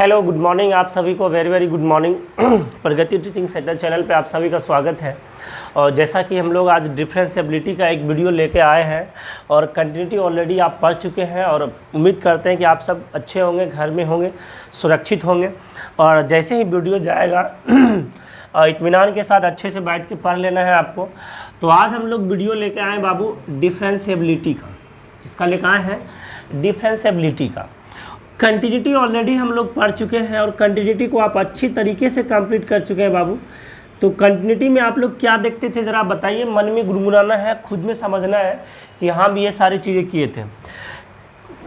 Hello good morning, आप सभी को वेरी वेरी गुड मॉर्निंग। प्रगति टीचिंग सेंटर चैनल पे आप सभी का स्वागत है। और जैसा कि हम लोग आज डिफरेंशिएबिलिटी का एक वीडियो लेके आए हैं और कंटिन्यूटी ऑलरेडी आप पढ़ चुके हैं और उम्मीद करते हैं कि आप सब अच्छे होंगे, घर में होंगे, सुरक्षित होंगे। और जैसे ही वीडियो जाएगा इत्मीनान के साथ अच्छे से बैठ के पढ़ लेना है आपको। तो आज हम लोग वीडियो लेके आए बाबू डिफरेंशिएबिलिटी का। किसका लेके आए हैं? डिफरेंशिएबिलिटी का। कंटिन्यूटी ऑलरेडी हम लोग पढ़ चुके हैं और कंटिन्यूटी को आप अच्छी तरीके से कंप्लीट कर चुके हैं बाबू। तो कंटिन्यूटी में आप लोग क्या देखते थे ज़रा बताइए, मन में गुनगुनाना है, खुद में समझना है कि हाँ भी ये सारी चीज़ें किए थे।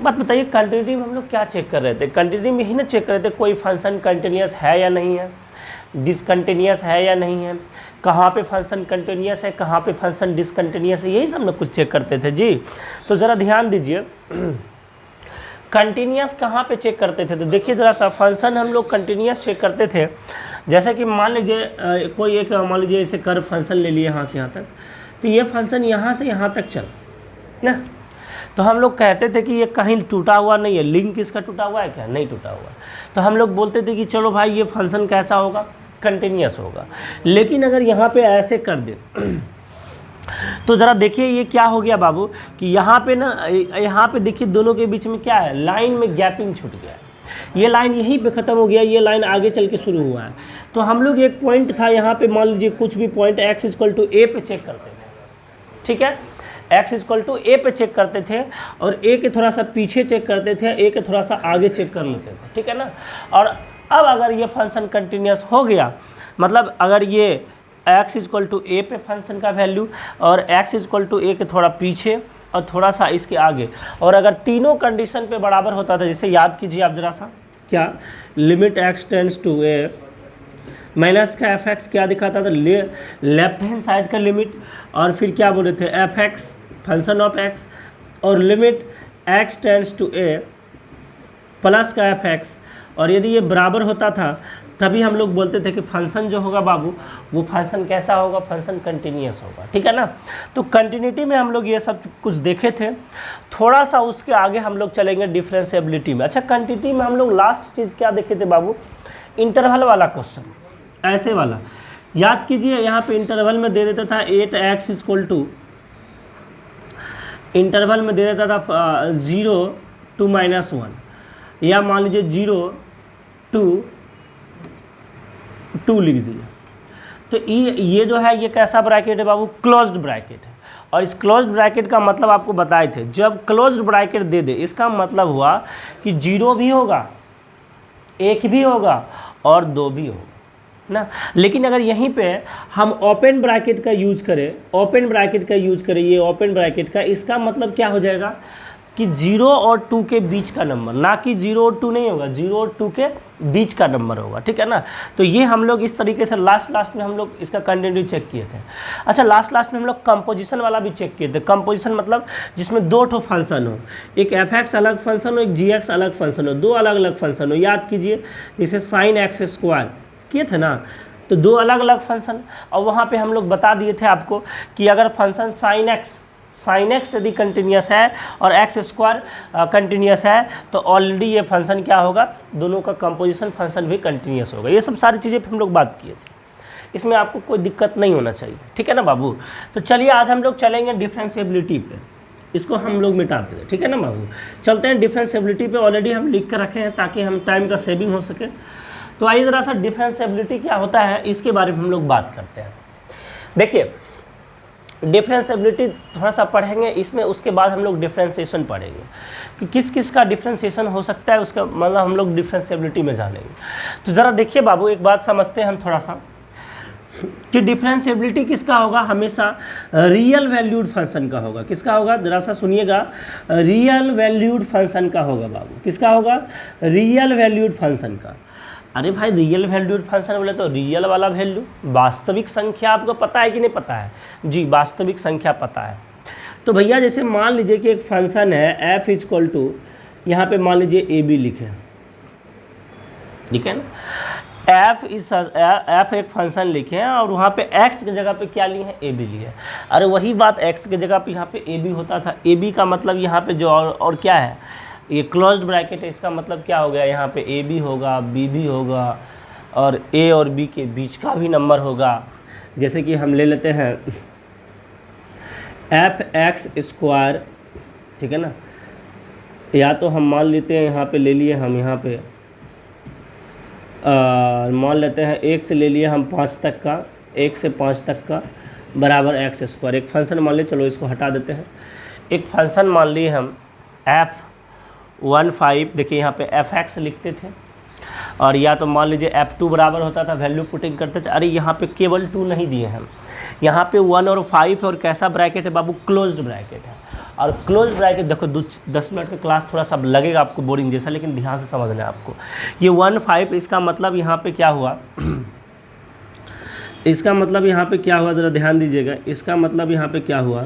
बात बताइए, कंटिन्यूटी में हम लोग क्या चेक कर रहे थे? कंटिन्यूटी में ही ना चेक कर रहे थे कोई फंक्शन कंटिन्यूस है या नहीं है, डिसकंटिन्यूस है या नहीं है, कहाँ पे फंक्शन कंटिन्यूस है, कहाँ पे फंक्शन डिसकंटिन्यूस है, यही सब ना कुछ चेक करते थे जी। तो ज़रा ध्यान दीजिए, कंटिन्यूस कहाँ पे चेक करते थे? तो देखिए ज़रा सा, फंक्शन हम लोग कंटिन्यूस चेक करते थे। जैसे कि मान लीजिए कोई एक मान लीजिए इसे कर्व फंक्शन ले लिए यहाँ से यहाँ तक, तो ये फंक्शन यहाँ से यहाँ तक चल ना, तो हम लोग कहते थे कि ये कहीं टूटा हुआ नहीं है, लिंक इसका टूटा हुआ है क्या? नहीं टूटा हुआ। तो हम लोग बोलते थे कि चलो भाई ये फंक्शन कैसा होगा? कंटिन्यूस होगा। लेकिन अगर यहाँ पे ऐसे कर दे तो ज़रा देखिए ये क्या हो गया बाबू कि यहाँ पे ना, यहाँ पे देखिए दोनों के बीच में क्या है, लाइन में गैपिंग छूट गया है। ये लाइन यहीं पे ख़त्म हो गया, ये लाइन आगे चल के शुरू हुआ है। तो हम लोग एक पॉइंट था यहाँ पे, मान लीजिए कुछ भी पॉइंट x = a पे चेक करते थे, ठीक है, x = a पे चेक करते थे और a के थोड़ा सा पीछे चेक करते थे, a के थोड़ा सा आगे चेक कर लेते थे, ठीक है ना। और अब अगर ये फंक्शन कंटिन्यूस हो गया, मतलब अगर ये x = a पे फंक्शन का वैल्यू और x = a के थोड़ा पीछे और थोड़ा सा इसके आगे, और अगर तीनों कंडीशन पे बराबर होता था, जैसे याद कीजिए आप ज़रा सा, क्या limit x tends to a minus का f(x) क्या दिखाता था? लेफ्ट हैंड साइड का लिमिट, और फिर क्या बोले थे f(x) फंक्शन ऑफ x, और limit x tends to a plus का f(x), और यदि ये बराबर होता था तभी हम लोग बोलते थे कि फंक्शन जो होगा बाबू वो फंक्शन कैसा होगा? फंक्शन कंटिन्यूस होगा, ठीक है ना। तो कंटिन्यूटी में हम लोग ये सब कुछ देखे थे। थोड़ा सा उसके आगे हम लोग चलेंगे डिफरेंशिएबिलिटी में। अच्छा, कंटिन्यूटी में हम लोग लास्ट चीज़ क्या देखे थे बाबू? इंटरवल वाला क्वेश्चन, ऐसे वाला याद कीजिए। यहाँ पे इंटरवल में दे देता था 8x = इंटरवल में दे देता था 0 to -1, या मान लीजिए 0 to 2 लिख दिया। तो ये जो है ये कैसा ब्रैकेट है बाबू? क्लोज्ड ब्रैकेट है। और इस क्लोज्ड ब्रैकेट का मतलब आपको बताए थे, जब क्लोज्ड ब्रैकेट दे दे इसका मतलब हुआ कि 0 भी होगा, 1 भी होगा और 2 भी होगा ना। लेकिन अगर यहीं पे हम ओपन ब्रैकेट का यूज करें, ये ओपन ब्रैकेट का, इसका मतलब क्या हो जाएगा कि 0 और 2 के बीच का नंबर, ना कि 0 और 2 नहीं होगा, 0 और 2 के बीच का नंबर होगा, ठीक है ना। तो ये हम लोग इस तरीके से लास्ट में हम लोग इसका कंटिन्यूटी चेक किए थे। अच्छा, लास्ट में हम लोग कंपोजिशन वाला भी चेक किए थे। कंपोजिशन मतलब जिसमें 2 ठो फंक्शन हो, एक f(x) अलग फंक्शन हो, एक g(x) अलग फंक्शन हो, 2 अलग अलग फंक्शन हो। याद कीजिए जैसे sin x² किए थे ना, तो 2 अलग अलग फंक्शन, और वहाँ पर हम लोग बता दिए थे आपको कि अगर फंक्शन sin x यदि कंटिन्यूस है और x² कंटिन्यूस है तो ऑलरेडी ये फंक्शन क्या होगा? दोनों का कंपोजिशन फंक्शन भी कंटिन्यूस होगा। ये सब सारी चीज़ें हम लोग बात किए थे, इसमें आपको कोई दिक्कत नहीं होना चाहिए, ठीक है ना बाबू। तो चलिए आज हम लोग चलेंगे डिफरेंशिएबिलिटी पे, इसको हम लोग मिटाते हैं, ठीक है ना बाबू। चलते हैं डिफरेंशिएबिलिटी पे, ऑलरेडी हम लिख कर रखे हैं ताकि हम टाइम का सेविंग हो सके। तो आइए ज़रा सा डिफरेंशिएबिलिटी क्या होता है इसके बारे में हम लोग बात करते हैं। देखिए, डिफरेंशिएबिलिटी थोड़ा सा पढ़ेंगे इसमें, उसके बाद हम लोग डिफरेंशिएशन पढ़ेंगे कि किस किस का डिफरेंशिएशन हो सकता है, उसका मतलब हम लोग डिफरेंशिएबिलिटी में जानेंगे। तो ज़रा देखिए बाबू, एक बात समझते हैं हम थोड़ा सा कि डिफरेंशिएबिलिटी किसका होगा? हमेशा रियल वैल्यूड फंक्शन का होगा। किसका होगा? ज़रा सा सुनिएगा, रियल वैल्यूड फंक्शन का होगा बाबू। किसका होगा? रियल वैल्यूड फंक्शन का। अरे भाई, रियल वैल्यूड फंक्शन बोले तो रियल वाला वैल्यू, वास्तविक संख्या आपको पता है कि नहीं पता है? जी, वास्तविक संख्या पता है। तो भैया जैसे मान लीजिए कि एक फंक्शन है f = यहाँ पे मान लीजिए ab लिखे, ठीक है ना। f एक फंक्शन लिखे हैं और वहाँ पे x की जगह पे क्या लिए हैं? ab लिए हैं। अरे वही बात, x की जगह पे यहाँ पे ab होता था। ab का मतलब यहाँ पे जो और क्या है? ये क्लोज्ड ब्रैकेट है, इसका मतलब क्या हो गया, यहाँ पे ए बी होगा, बी भी होगा और ए और बी के बीच का भी नंबर होगा। जैसे कि हम ले लेते हैं एफ एक्स स्क्वायर, ठीक है ना, या तो हम मान लेते हैं यहाँ पे ले लिए हम यहाँ पे मान लेते हैं 1 से ले लिए हम 5 तक का, 1 से 5 तक का बराबर एक्स स्क्वायर। एक फंक्शन मान लिए, चलो इसको हटा देते हैं। एक फंक्शन मान लिए हम F15, देखिए यहाँ पे एफ एक्स लिखते थे, और या तो मान लीजिए F2 बराबर होता था, वैल्यू पुटिंग करते थे। अरे यहाँ पे केवल 2 नहीं दिए हम, यहाँ पे 1 और 5 है, और कैसा ब्रैकेट है बाबू, क्लोज्ड ब्रैकेट है। और क्लोज ब्रैकेट देखो 10 मिनट का क्लास थोड़ा सा लगेगा आपको बोरिंग जैसा, लेकिन ध्यान से समझना है आपको। ये 1-5 इसका मतलब यहाँ पे क्या हुआ इसका मतलब यहाँ पे क्या हुआ, ज़रा ध्यान दीजिएगा। इसका मतलब यहाँ पे क्या हुआ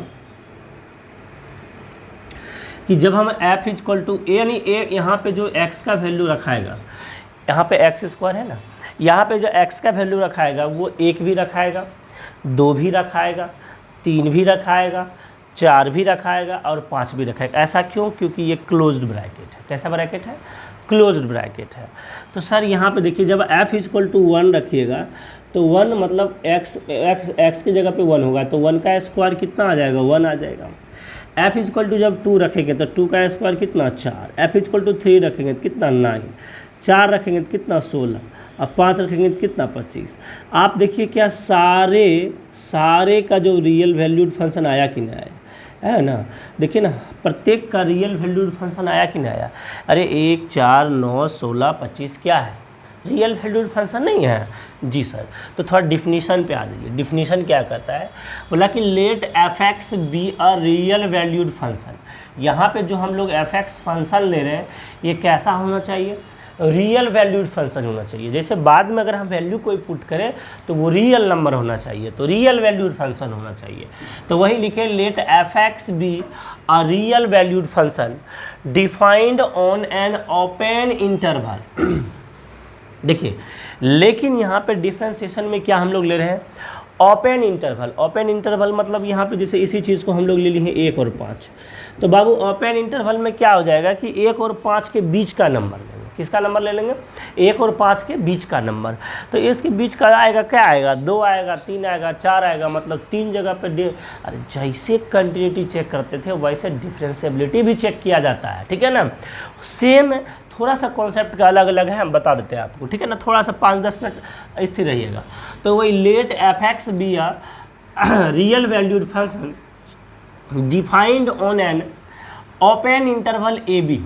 कि जब हम f इक्वल टू ए, यानी ए यहाँ पे जो x का वैल्यू रखाएगा, यहाँ पे एक्स स्क्वायर है ना, यहाँ पे जो x का वैल्यू रखाएगा वो 1 भी रखाएगा, 2 भी रखाएगा, 3 भी रखाएगा, 4 भी रखाएगा और 5 भी रखाएगा। ऐसा क्यों? क्योंकि ये क्लोज्ड ब्रैकेट है। कैसा ब्रैकेट है? क्लोज्ड ब्रैकेट है। तो सर यहाँ पे देखिए, जब f इक्वल टू 1 रखिएगा तो 1 मतलब x की जगह पे 1 होगा, तो 1 का स्क्वायर कितना आ जाएगा, 1 आ जाएगा। f इक्वल टू जब 2 रखेंगे तो 2 का स्क्वायर कितना, 4। f इक्वल टू 3 रखेंगे तो कितना, 9। 4 रखेंगे तो कितना, 16। अब 5 रखेंगे तो कितना, 25। आप देखिए क्या सारे का जो रियल वैल्यूड फंक्शन आया कि नहीं आया, है ना। देखिए ना, प्रत्येक का रियल वैल्यूड फंक्शन आया कि नहीं आया। अरे 1, 4, 9, 16, 25 क्या है, रियल वैल्यूड फंक्शन नहीं है जी सर। तो थोड़ा डिफिनीशन पे आ जाइए। डिफिनीशन क्या कहता है, बोला कि let f x be a real valued function. यहाँ पे जो हम लोग एफ एक्स फंक्शन ले रहे हैं ये कैसा होना चाहिए, रियल वैल्यूड फंक्शन होना चाहिए। जैसे बाद में अगर हम वैल्यू कोई पुट करें तो वो रियल नंबर होना चाहिए, तो रियल वैल्यूड फंक्शन होना चाहिए। तो वही लिखे, let f x be a real valued function defined on an open interval. देखिए, लेकिन यहाँ पे डिफ्रेंसिएशन में क्या हम लोग ले रहे हैं, ओपन इंटरवल। ओपन इंटरवल मतलब यहाँ पे जैसे इसी चीज़ को हम लोग ले लिए हैं 1 और 5। तो बाबू ओपन इंटरवल में क्या हो जाएगा कि 1 और 5 के बीच का नंबर लेंगे। किसका नंबर ले लेंगे, 1 और 5 के बीच का नंबर। तो इसके बीच का आएगा, क्या आएगा, 2 आएगा, 3 आएगा, 4 आएगा, मतलब 3 जगह पे अरे जैसे कंटिन्यूटी चेक करते थे वैसे डिफरेंशिएबिलिटी भी चेक किया जाता है, ठीक है ना। सेम थोड़ा सा कॉन्सेप्ट का अलग अलग है, हम बता देते हैं आपको, ठीक है ना। थोड़ा सा 5-10 मिनट स्थिर रहिएगा। तो वही let f x be a real valued function defined on an open interval a b.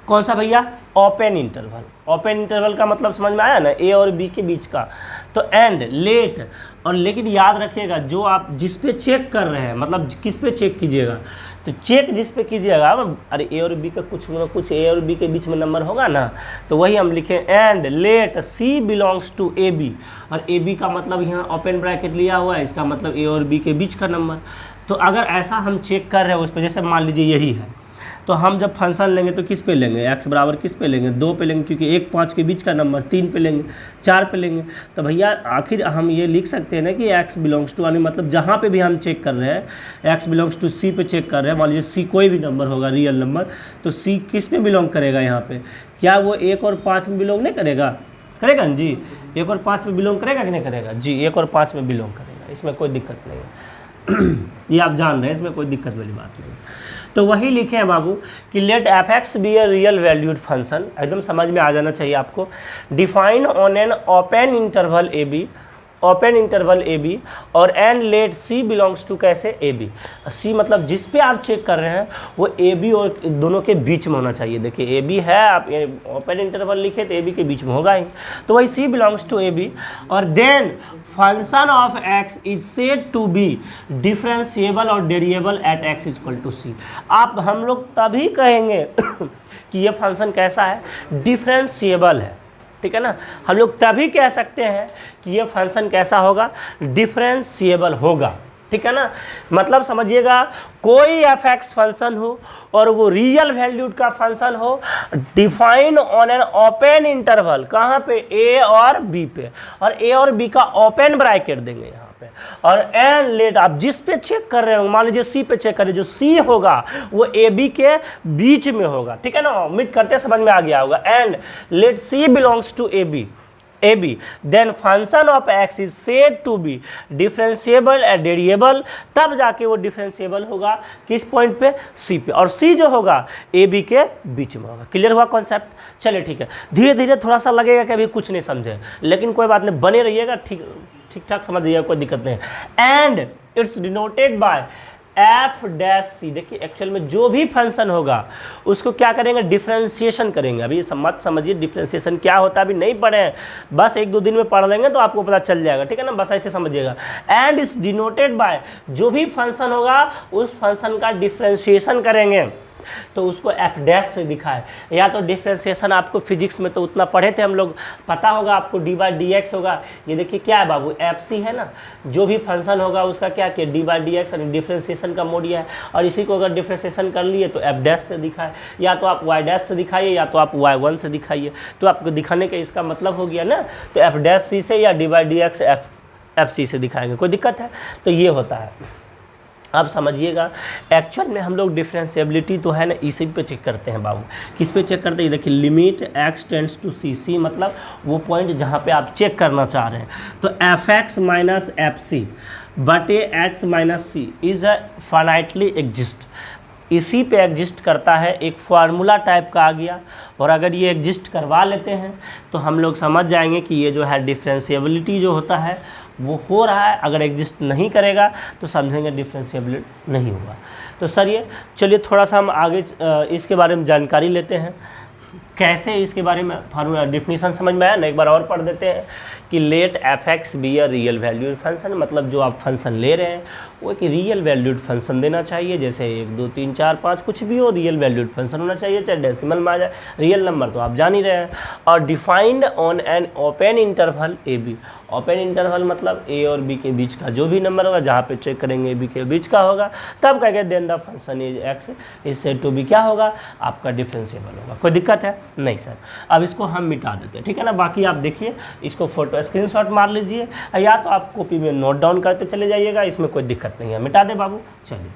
कौन सा भैया, ओपन इंटरवल। ओपन इंटरवल का मतलब समझ में आया ना, ए और बी के बीच का। तो एंड लेट, और लेकिन याद रखिएगा जो आप जिस पे चेक कर रहे हैं, मतलब किस पे चेक कीजिएगा, तो चेक जिस पे कीजिएगा, अरे ए और बी का कुछ ना कुछ ए और बी के बीच में नंबर होगा ना, तो वही हम लिखें and let c belongs to a b. और ए बी का मतलब यहाँ ओपन ब्रैकेट लिया हुआ है, इसका मतलब ए और बी के बीच का नंबर। तो अगर ऐसा हम चेक कर रहे हैं उस पर, जैसे मान लीजिए यही है, तो हम जब फंक्शन लेंगे तो किस पे लेंगे, x बराबर किस पे लेंगे, 2 पे लेंगे, क्योंकि 1 5 के बीच का नंबर, 3 पे लेंगे, 4 पे लेंगे। तो भैया आखिर हम ये लिख सकते हैं ना कि x बिलोंग्स टू, यानी मतलब जहाँ पे भी हम चेक कर रहे हैं x बिलोंग्स टू c पे चेक कर रहे हैं। मान लीजिए c कोई भी नंबर होगा रियल नंबर, तो c किस में बिलोंग करेगा, यहाँ पे क्या वो 1 और 5 में बिलोंग नहीं करेगा, करेगा ना जी, 1 और 5 में बिलोंग करेगा कि नहीं करेगा जी, 1 और 5 में बिलोंग करेगा, इसमें कोई दिक्कत नहीं है। ये आप जान रहे हैं, इसमें कोई दिक्कत वाली बात नहीं है। तो वही लिखे हैं बाबू कि let f x be a real valued function, एकदम समझ में आ जाना चाहिए आपको। Define on an open interval a b, open interval a b, और and let c belongs to कैसे, ए बी। सी मतलब जिस पे आप चेक कर रहे हैं वो ए बी और दोनों के बीच में होना चाहिए। देखिए ए बी है, आप ओपन इंटरवल लिखे तो ए बी के बीच में होगा ही, तो वही c belongs to a b. और then function of x is said to be differentiable और variable at x equal to c. आप हम लोग तभी कहेंगे कि ये फंक्शन कैसा है, डिफरेंशिएबल है, ठीक है ना। हम लोग तभी कह सकते हैं कि ये फंक्शन कैसा होगा, डिफरेंशिएबल होगा, ठीक है ना। मतलब समझिएगा, कोई एफ एक्स फंक्शन हो और वो रियल वैल्यूड का फंक्शन हो, define on an open interval, कहाँ पे, ए और बी पे, और ए और बी का ओपन ब्रैकेट देंगे यहाँ पे। पे, और एंड लेट आप जिस पे चेक कर रहे हो, मान लीजिए सी पे चेक करें, जो सी होगा वो ए बी के बीच में होगा, ठीक है ना, उम्मीद करते हैं समझ में आ गया होगा। And let c belongs to a b, then function of x is said to be differentiable and variable, तब जाके वो डिफरेंशिएबल होगा किस पॉइंट पे, सी पे, और सी जो होगा ए बी के बीच में होगा। क्लियर हुआ कॉन्सेप्ट? चलिए ठीक है, धीरे धीरे थोड़ा सा लगेगा कि अभी कुछ नहीं समझे, लेकिन कोई बात नहीं, बने रहिएगा, ठीक ठाक समझिएगा, कोई दिक्कत नहीं है। And it's denoted by f dash c. देखिए एक्चुअल में जो भी फंक्शन होगा उसको क्या करेंगे, डिफरेंशिएशन करेंगे। अभी मत समझिए डिफरेंशिएशन क्या होता है, अभी नहीं पढ़े हैं, बस 1-2 दिन में पढ़ लेंगे तो आपको पता चल जाएगा, ठीक है ना, बस ऐसे समझिएगा। एंड इज डिनोटेड बाय, जो भी फंक्शन होगा उस फंक्शन का डिफरेंशिएशन करेंगे तो उसको एफ डैश से दिखाए। या तो डिफरेंशिएशन आपको फिजिक्स में तो उतना पढ़े थे हम लोग, पता होगा आपको, डी बाई डी एक्स होगा। ये देखिए क्या है बाबू, एफ सी है ना, जो भी फंक्शन होगा उसका क्या किया, D by d x, differentiation का मोड यह है, और इसी को अगर डिफरेंशिएशन कर लिए तो एफ डैश से दिखाए, या तो आप वाई डैश से दिखाइए या तो आप वाई वन से दिखाइए। तो आपको दिखाने का इसका मतलब हो गया ना, तो एफ डैश सी से या d by d x f c से दिखाएंगे, कोई दिक्कत है? तो ये होता है। अब समझिएगा एक्चुअल में हम लोग डिफरेंशिएबिलिटी तो है ना इसी पे चेक करते हैं बाबू। किस पे चेक करते हैं, देखिए लिमिट एक्स टेंड्स टू सी, सी मतलब वो पॉइंट जहाँ पे आप चेक करना चाह रहे हैं। तो f x minus F C बटे x minus C is a finitely exist, इसी पे एग्जिस्ट करता है, एक फार्मूला टाइप का आ गया। और अगर ये एग्जिस्ट करवा लेते हैं तो हम लोग समझ जाएंगे कि ये जो है डिफरेंशिएबिलिटी जो होता है वो हो रहा है। अगर एग्जिस्ट नहीं करेगा तो समझेंगे डिफरेंशिएबिलिटी नहीं हुआ। तो सर ये चलिए थोड़ा सा हम आगे इसके बारे में जानकारी लेते हैं, कैसे इसके बारे में फार्मूला डिफिनीशन समझ में आया ना, एक बार और पढ़ देते हैं कि let f x be a real valued function, मतलब जो आप फंक्शन ले रहे हैं वो एक रियल वैल्यूड फंक्शन देना चाहिए, जैसे 1 2 3 4 5 कुछ भी हो, रियल वैल्यूड फंक्शन होना चाहिए, चाहे डेसिमल में आ जाए, रियल नंबर तो आप जान ही रहे हैं। और defined on an open interval a b, open interval मतलब ए और बी के बीच का जो भी नंबर होगा, जहाँ पे चेक करेंगे ए बी के बीच का होगा, तब कहेंगे then the function is x, इससे टू बी क्या होगा, आपका डिफरेंशिएबल होगा। कोई दिक्कत है? नहीं सर। अब इसको हम मिटा देते हैं, ठीक है ना। बाकी आप देखिए इसको फोटो स्क्रीनशॉट मार लीजिए, या तो आप कॉपी में नोट डाउन करते चले जाइएगा, इसमें कोई दिक्कत नहीं है, मिटा दे बाबू। चलिए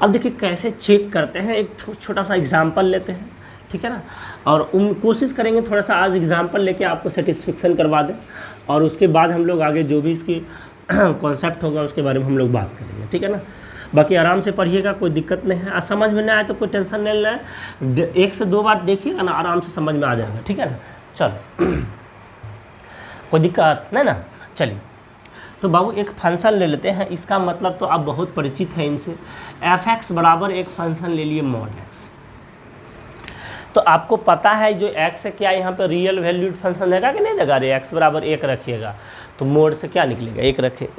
अब देखिए कैसे चेक करते हैं, एक छोटा सा एग्जाम्पल लेते हैं, ठीक है ना, और कोशिश करेंगे थोड़ा सा आज एग्जाम्पल लेके आपको सेटिस्फेक्शन करवा दें, और उसके बाद हम लोग आगे जो भी इसकी कॉन्सेप्ट होगा उसके बारे में हम लोग बात करेंगे, ठीक है ना। बाकी आराम से पढ़िएगा, कोई दिक्कत नहीं है। समझ में नहीं आए तो कोई टेंशन नहीं लेना है, 1 से 2 बार देखिएगा ना, आराम से समझ में आ जाएगा, ठीक है ना। चलो कोई दिक्कत नहीं ना। चलिए तो बाबू एक फंक्शन ले लेते हैं, इसका मतलब तो आप बहुत परिचित हैं इनसे। एफ एक्स बराबर एक फंक्शन ले लिए मॉड एक्स, तो आपको पता है जो x है क्या यहाँ पे रियल वैल्यूड फंक्शन देगा कि नहीं देगा। अरे x बराबर 1 रखिएगा तो मोड से क्या निकलेगा,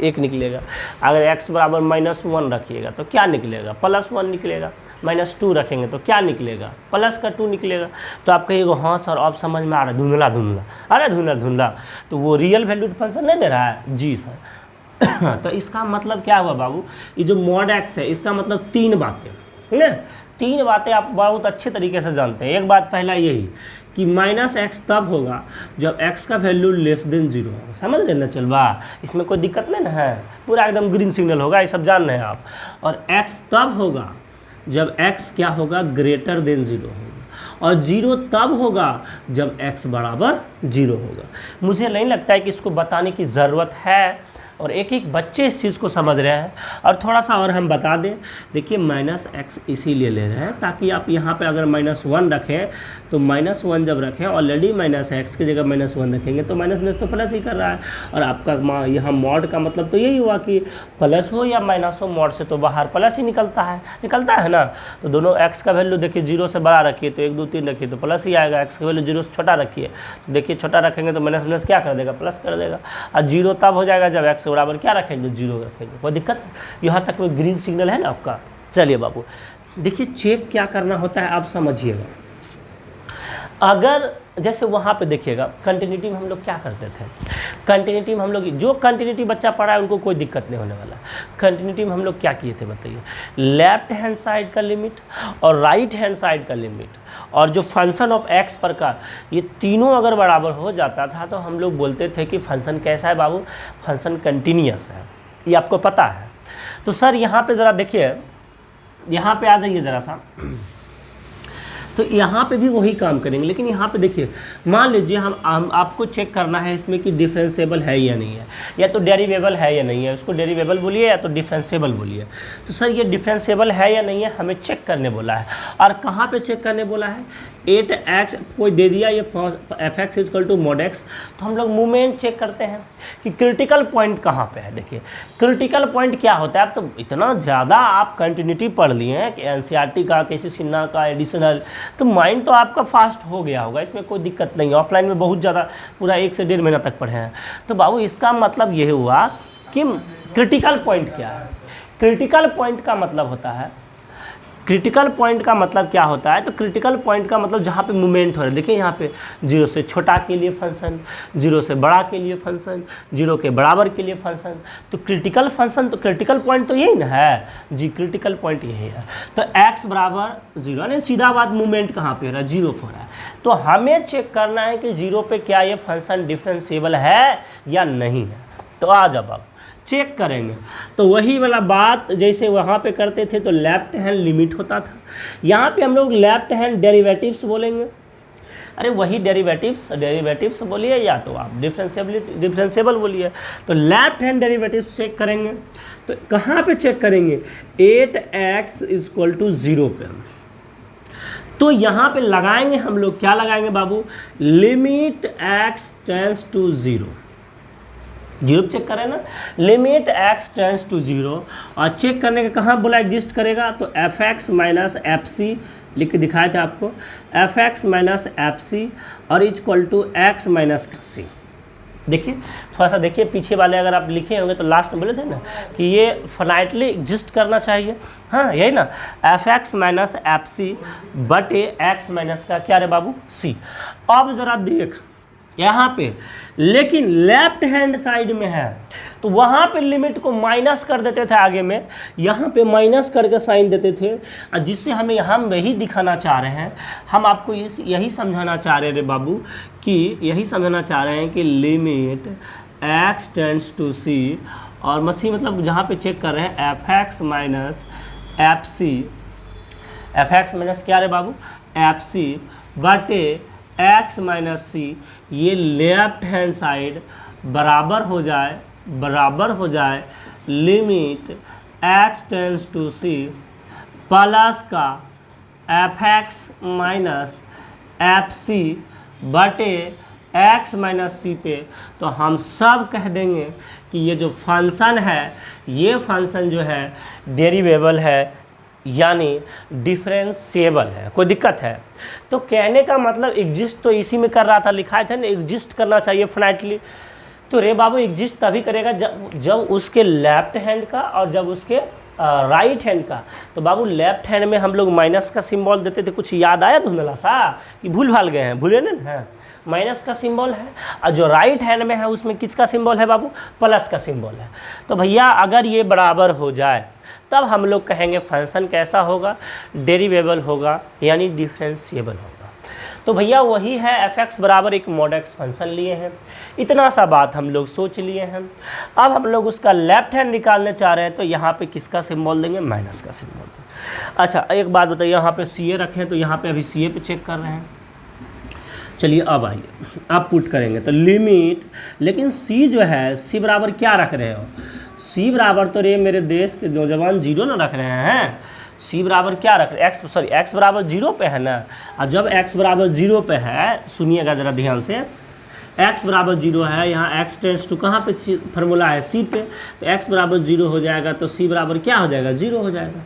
1 निकलेगा। अगर x बराबर -1 रखिएगा तो क्या निकलेगा, +1 निकलेगा। -2 रखेंगे तो क्या निकलेगा, +2 निकलेगा। तो आप कहिएगा हाँ सर अब समझ में आ रहा है, धुंधला धुंधला, अरे धुंधला धुंधला, तो वो रियल वैल्यूड फंक्शन नहीं दे रहा है जी सर। तो इसका मतलब क्या हुआ बाबू, ये जो मॉड x है इसका मतलब 3 बातें है ना, 3 बातें आप बहुत अच्छे तरीके से जानते हैं। एक बात पहला यही कि -x तब होगा जब x का वैल्यू <0 होगा, समझ रहे ना चलवा, इसमें कोई दिक्कत नहीं ना है, पूरा एकदम ग्रीन सिग्नल होगा, ये सब जान रहे हैं आप। और x तब होगा जब x क्या होगा <0 होगा, और 0 तब होगा जब x बराबर 0 होगा। मुझे नहीं लगता है कि इसको बताने की ज़रूरत है, और एक एक बच्चे इस चीज़ को समझ रहे हैं। और थोड़ा सा और हम बता दें, देखिए -x इसीलिए ले रहे हैं ताकि आप यहाँ पे अगर -1 रखें तो -1 जब रखें, ऑलरेडी -x की जगह -1 रखेंगे तो माइनस तो प्लस ही कर रहा है। और आपका यहाँ मॉड का मतलब तो यही हुआ कि प्लस हो या माइनस हो, मॉड से तो बाहर प्लस ही निकलता है ना। तो दोनों x का वैल्यू देखिए 0 से बड़ा रखिए तो 1 2 3 रखिए तो प्लस ही आएगा, x का वैल्यू 0 से छोटा रखिए तो देखिए छोटा रखेंगे तो माइनस क्या कर देगा, प्लस कर देगा। और 0 तब हो जाएगा जब x बराबर क्या रखेंगे, 0 रखेंगे। कोई दिक्कत है? यहाँ तक में ग्रीन सिग्नल है ना आपका। चलिए बाबू देखिए चेक क्या करना होता है आप समझिएगा। अगर जैसे वहाँ पे देखिएगा कंटिन्यूटी में हम लोग क्या करते थे, कंटिन्यूटी में हम लोग जो कंटिन्यूटी बच्चा पढ़ा है उनको कोई दिक्कत नहीं होने वाला। कंटिन्यूटी में हम लोग क्या किए थे बताइए, लेफ्ट हैंड साइड का लिमिट और राइट हैंड साइड का लिमिट और जो फंक्शन ऑफ एक्स प्रकार, ये तीनों अगर बराबर हो जाता था तो हम लोग बोलते थे कि फंक्शन कैसा है बाबू, फंक्शन कंटिन्यूअस है। ये आपको पता है। तो सर यहाँ पे ज़रा देखिए, यहाँ पे आ जाइए ज़रा सा, तो यहाँ पे भी वही काम करेंगे, लेकिन यहाँ पे देखिए मान लीजिए हम आपको चेक करना है इसमें कि डिफरेंशिएबल है या नहीं है, या तो डेरिवेबल है या नहीं है, उसको डेरिवेबल बोलिए या तो डिफरेंशिएबल बोलिए। तो सर ये डिफरेंशिएबल है या नहीं है हमें चेक करने बोला है, और कहाँ पे चेक करने बोला है, 8x कोई दे दिया ये fx equal to mod x, तो हम लोग मूवमेंट चेक करते हैं कि क्रिटिकल पॉइंट कहाँ पे है। देखिए क्रिटिकल पॉइंट क्या होता है, अब तो इतना ज़्यादा आप कंटिन्यूटी पढ़ लिए हैं कि एनसीईआरटी का, केसी सिन्हा का, एडिशनल, तो माइंड तो आपका फास्ट हो गया होगा, इसमें कोई दिक्कत नहीं है। ऑफलाइन में बहुत ज़्यादा पूरा 1 से 1.5 महीना तक पढ़े हैं। तो बाबू इसका मतलब ये हुआ कि क्रिटिकल पॉइंट क्या है। क्रिटिकल पॉइंट का मतलब होता है, क्रिटिकल पॉइंट का मतलब क्या होता है, तो क्रिटिकल पॉइंट का मतलब जहाँ पे मूवमेंट हो रहा है। देखिए यहाँ पे 0 से छोटा के लिए फंक्शन, 0 से बड़ा के लिए फंक्शन, 0 के बराबर के लिए फंक्शन, तो क्रिटिकल फंक्शन, तो क्रिटिकल पॉइंट तो यही ना है जी, क्रिटिकल पॉइंट यही है। तो x बराबर 0 यानी सीधा बात मूवमेंट कहाँ पे हो रहा है, 0 पे हो रहा है। तो हमें चेक करना है कि 0 पे क्या ये फंक्शन डिफरेंशिएबल है या नहीं है। तो आ जाओ आप चेक करेंगे, तो वही वाला बात जैसे वहाँ पे करते थे, तो लेफ्ट हैंड लिमिट होता था, यहाँ पे हम लोग लेफ्ट हैंड डेरिवेटिव्स बोलेंगे। अरे वही डेरिवेटिव्स बोलिए या तो आप डिफरेंशिएबल बोलिए। तो लेफ्ट हैंड डेरिवेटिव्स चेक करेंगे, तो कहाँ पे चेक करेंगे, 8x इक्वल टू 0 पे। तो यहाँ पे लगाएंगे हम लोग, क्या लगाएंगे बाबू, limit x tends to 0 check करें ना, लिमिट x टेंड्स टू 0, और चेक करने का कहाँ बोला एग्जिस्ट करेगा, तो fx माइनस एफ सी लिख के दिखाए थे आपको, fx माइनस एफ सी और इक्वल टू x माइनस सी। देखिए थोड़ा सा देखिए पीछे वाले अगर आप लिखे होंगे तो लास्ट में बोले थे ना कि ये फाइनाइटली एग्जिस्ट करना चाहिए, हाँ यही ना, fx माइनस एफ सी बटे x माइनस का क्या रे बाबू, c। अब ज़रा देख यहाँ पे, लेकिन लेफ्ट हैंड साइड में है तो वहाँ पे लिमिट को माइनस कर देते थे आगे में, यहाँ पे माइनस करके साइन देते थे, और जिससे हमें हम वही दिखाना चाह रहे हैं, हम आपको यही समझाना चाह रहे हैं रे बाबू, कि यही समझाना चाह रहे हैं कि limit x tends to c, और मसी मतलब जहाँ पे चेक कर रहे हैं fx minus F c, fx minus क्या रे बाबू, एफ सी बटे x माइनस सी, ये लेफ्ट हैंड साइड बराबर हो जाए limit x tends to c plus का fx माइनस एफ सी बटे x माइनस सी पे। तो हम सब कह देंगे कि ये जो फंक्शन है, ये फंक्शन जो है डेरिवेबल है, यानी डिफरेंशिएबल है। कोई दिक्कत है? तो कहने का मतलब एग्जिस्ट तो इसी में कर रहा था, लिखा था ना एग्जिस्ट करना चाहिए फाइनाइटली। तो रे बाबू एग्जिस्ट तभी करेगा जब उसके लेफ्ट हैंड का और जब उसके राइट हैंड का। तो बाबू लेफ्ट हैंड में हम लोग माइनस का सिंबल देते थे, कुछ याद आया धुंधला सा कि भूल भाल गए हैं, भूले ना है, माइनस का सिंबल है, और जो राइट हैंड में है उसमें किसका सिंबल है बाबू, प्लस का सिंबल है। तो भैया अगर ये बराबर हो जाए तब हम लोग कहेंगे फंक्शन कैसा होगा, डेरिवेबल होगा, यानी डिफरेंशिएबल होगा। तो भैया वही है fx बराबर एक mod x फंक्शन लिए हैं, इतना सा बात हम लोग सोच लिए हैं। अब हम लोग उसका लेफ्ट हैंड निकालने चाह रहे हैं, तो यहाँ पे किसका सिंबल देंगे, माइनस का सिंबल देंगे। अच्छा एक बात बताइए, यहाँ पे सी ए रखें तो यहाँ पे अभी सी ए पे चेक कर रहे हैं। चलिए अब आइए, अब पुट करेंगे तो लिमिट, लेकिन सी जो है सी बराबर क्या रख रहे हो, सी बराबर तो रे मेरे देश के नौजवान 0 ना रख रहे हैं, सी बराबर क्या रख रहे हैं, एक्स बराबर 0 पे है ना। और जब x बराबर 0 पे है, सुनिएगा ज़रा ध्यान से, x बराबर 0 है, यहाँ x टेंड्स टू कहाँ पे फार्मूला है, c पे, तो x बराबर 0 हो जाएगा तो c बराबर क्या हो जाएगा, 0 हो जाएगा ना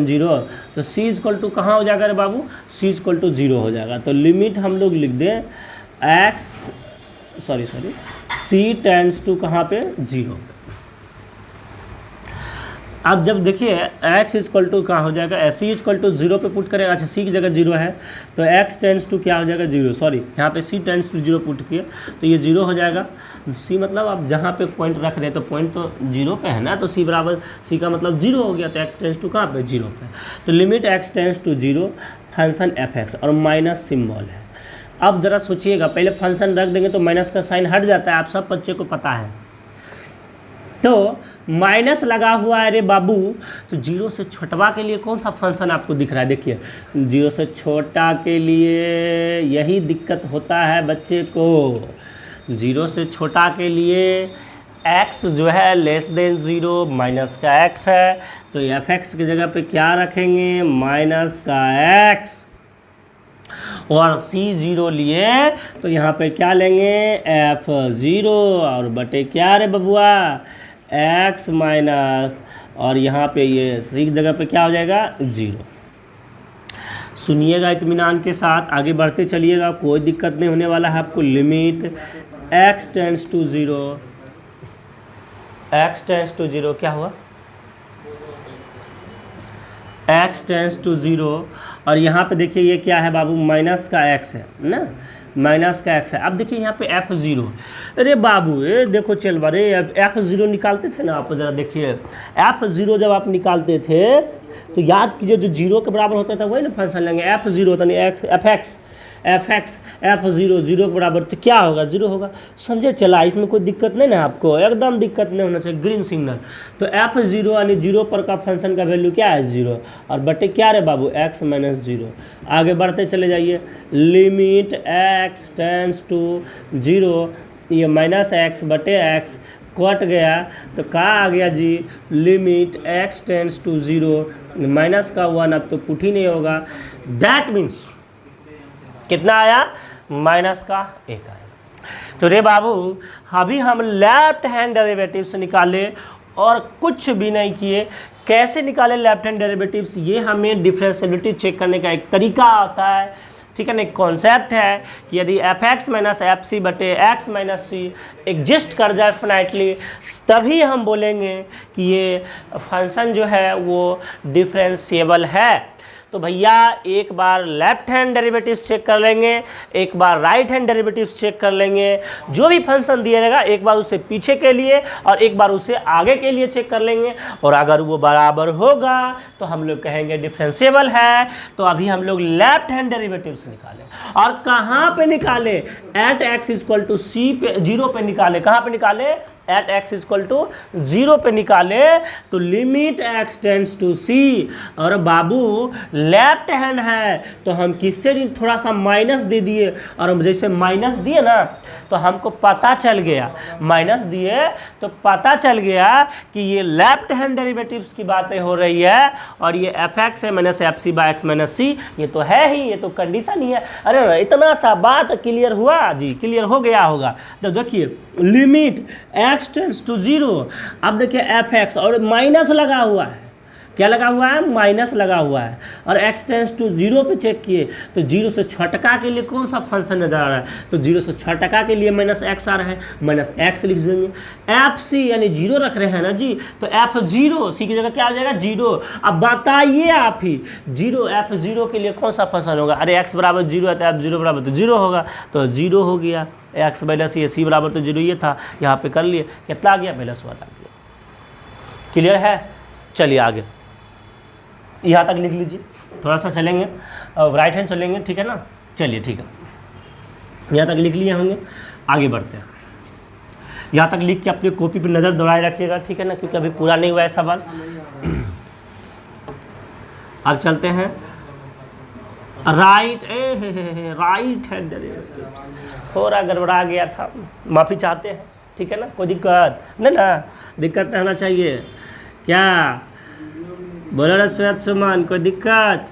0। तो c इक्वल टू कहाँ हो जाएगा रे बाबू, c इक्वल टू 0 हो जाएगा। तो लिमिट हम लोग लिख दें c टेंड्स टू कहाँ पे 0। अब जब देखिए x इक्वल टू कहाँ हो जाएगा, सी इक्वल टू 0 पे पुट करेगा। अच्छा सी की जगह 0 है तो x टेंस टू क्या हो जाएगा 0, सॉरी यहाँ पे c टेंस टू 0 पुट किए तो ये 0 हो जाएगा। c मतलब आप जहाँ पे पॉइंट रख रहे हैं तो पॉइंट तो 0 पे है ना, तो c बराबर c का मतलब 0 हो गया, तो x टेंस टू कहाँ पे 0 पे। तो limit x tends to 0 function f(x) और माइनस सिम्बॉल है। अब ज़रा सोचिएगा, पहले फंक्शन रख देंगे तो माइनस का साइन हट जाता है, आप सब बच्चे को पता है। तो माइनस लगा हुआ है रे बाबू, तो 0 से छोटवा के लिए कौन सा फंक्शन आपको दिख रहा है? देखिए 0 से छोटा के लिए यही दिक्कत होता है बच्चे को। 0 से छोटा के लिए x जो है लेस देन 0, माइनस का x है, तो f(x) की जगह पे क्या रखेंगे? माइनस का x। और c0 लिए तो यहाँ पे क्या लेंगे? f0 और बटे क्या रे बबुआ? x माइनस, और यहाँ पे ये c की जगह पे क्या हो जाएगा? 0। सुनिएगा इत्मीनान के साथ, आगे बढ़ते चलिएगा, कोई दिक्कत नहीं होने वाला है आपको। Limit x tends to 0, x tends to 0 क्या हुआ? x टेंस टू 0, और यहाँ पे देखिए ये क्या है बाबू? माइनस का x है ना, माइनस का x है। अब देखिए यहाँ पे f0, अरे बाबू ये देखो चल बारे f0 निकालते थे ना आप, ज़रा देखिए f0 जब आप निकालते थे तो याद कीजिए जो 0 के बराबर होता था वही ना फंक्शन लेंगे। f0 यानी f(x) f0 0 के बराबर तो क्या होगा? 0 होगा। समझे चला, इसमें कोई दिक्कत नहीं ना आपको, एकदम दिक्कत नहीं होना चाहिए, ग्रीन सिग्नल। तो f0 यानी 0 पर का फंक्शन का वैल्यू क्या है? 0, और बटे क्या रे बाबू? x minus 0। आगे बढ़ते चले जाइए, लिमिट x टेंस टू 0, ये माइनस x बटे x कट गया तो कहाँ आ गया जी? Limit x tends to 0, minus का 1 अब तो पुट ही नहीं होगा। दैट मीन्स कितना आया? माइनस का 1 आया। तो रे बाबू अभी हम लेफ्ट हैंड डेरिवेटिव्स निकाले और कुछ भी नहीं किए। कैसे निकाले लेफ्ट हैंड डेरिवेटिव्स? ये हमें डिफरेंशियबिलिटी चेक करने का एक तरीका आता है, ठीक है ना। एक कॉन्सेप्ट है कि यदि f(x) माइनस fc बटे x माइनस c एग्जिस्ट कर जाए फाइनाइटली, तभी हम बोलेंगे कि ये फंक्शन जो है वो डिफरेंशिएबल है। तो भैया एक बार लेफ्ट हैंड डेरिवेटिव्स चेक कर लेंगे, एक बार राइट हैंड डेरिवेटिव्स चेक कर लेंगे। जो भी फंक्शन दिया रहेगा एक बार उसे पीछे के लिए और एक बार उसे आगे के लिए चेक कर लेंगे, और अगर वो बराबर होगा तो हम लोग कहेंगे डिफरेंशिएबल है। तो अभी हम लोग लेफ्ट हैंड डेरिवेटिव्स निकालें, और कहाँ पे निकाले? At x equal to c पे 0 पे निकाले। कहाँ पे निकाले? एट x इक्वल टू 0 पे निकाले। तो limit x tends to c, और बाबू लेफ्ट हैंड है तो हम किससे थोड़ा सा माइनस दे दिए, और हम जैसे माइनस दिए ना तो हमको पता चल गया, माइनस दिए तो पता चल गया कि ये लेफ्ट हैंड डेरिवेटिव्स की बातें हो रही है, और ये f(x) है minus fc by x minus c, ये तो है ही, ये तो कंडीशन ही है। अरे इतना सा बात क्लियर हुआ जी? क्लियर हो गया होगा। तो देखिए लिमिट x टेंस टू 0, अब देखिए f(x) और माइनस लगा हुआ है, क्या लगा हुआ है? माइनस लगा हुआ है, और x टेंस टू 0 पे चेक किए तो 0 से छोटका के लिए कौन सा फंक्शन नजर आ रहा है? तो 0 से छोटका के लिए माइनस x आ रहा है, माइनस x लिख देंगे। fc यानी 0 रख रहे हैं ना जी, तो f0 c की जगह क्या हो जाएगा? 0। अब बताइए आप ही, 0 f0 के लिए कौन सा फंक्शन होगा? अरे x बराबर 0 है तो f0 बराबर तो 0 होगा, तो 0 हो गया। x माइनस ये c बराबर तो 0 ये था, यहाँ पे कर लिए, कितना आ गया? माइनस 1 आ गया। क्लियर है? चलिए आगे यहाँ तक लिख लीजिए, थोड़ा सा चलेंगे राइट हैंड चलेंगे, ठीक है ना। चलिए ठीक है, यहाँ तक लिख लिए होंगे, आगे बढ़ते हैं। यहाँ तक लिख के अपनी कॉपी पे नज़र दौड़ाए रखिएगा, ठीक है ना, क्योंकि अभी पूरा नहीं हुआ है सवाल। अब चलते हैं राइट राइट हैंड, थोड़ा गड़बड़ा गया था, माफ़ी चाहते हैं, ठीक है ना, कोई दिक्कत नहीं ना, दिक्कत नहीं होना चाहिए। क्या बोलो ना सुमन, कोई दिक्कत?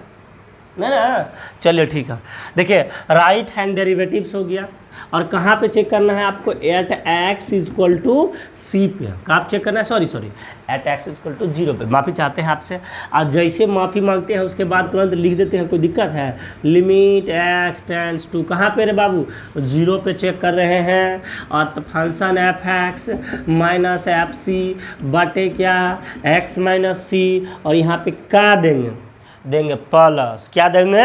नहीं ना। चलिए ठीक है, देखिए राइट हैंड डेरिवेटिव्स हो गया, और कहाँ पे चेक करना है आपको, at x is equal to c पे, कहाँ चेक करना है, sorry at x is equal to 0 पे माफ़ी चाहते हैं आपसे। आज जैसे माफ़ी मांगते हैं उसके बाद तुरंत लिख देते हैं, कोई दिक्कत है। लिमिट एक्स टेंड्स टू कहाँ पे रे बाबू, 0 पे चेक कर रहे हैं, और तो function F x minus F C बटे क्या एक्स माइनस सी, और यहाँ पे क्या देंगे प्लस, क्या देंगे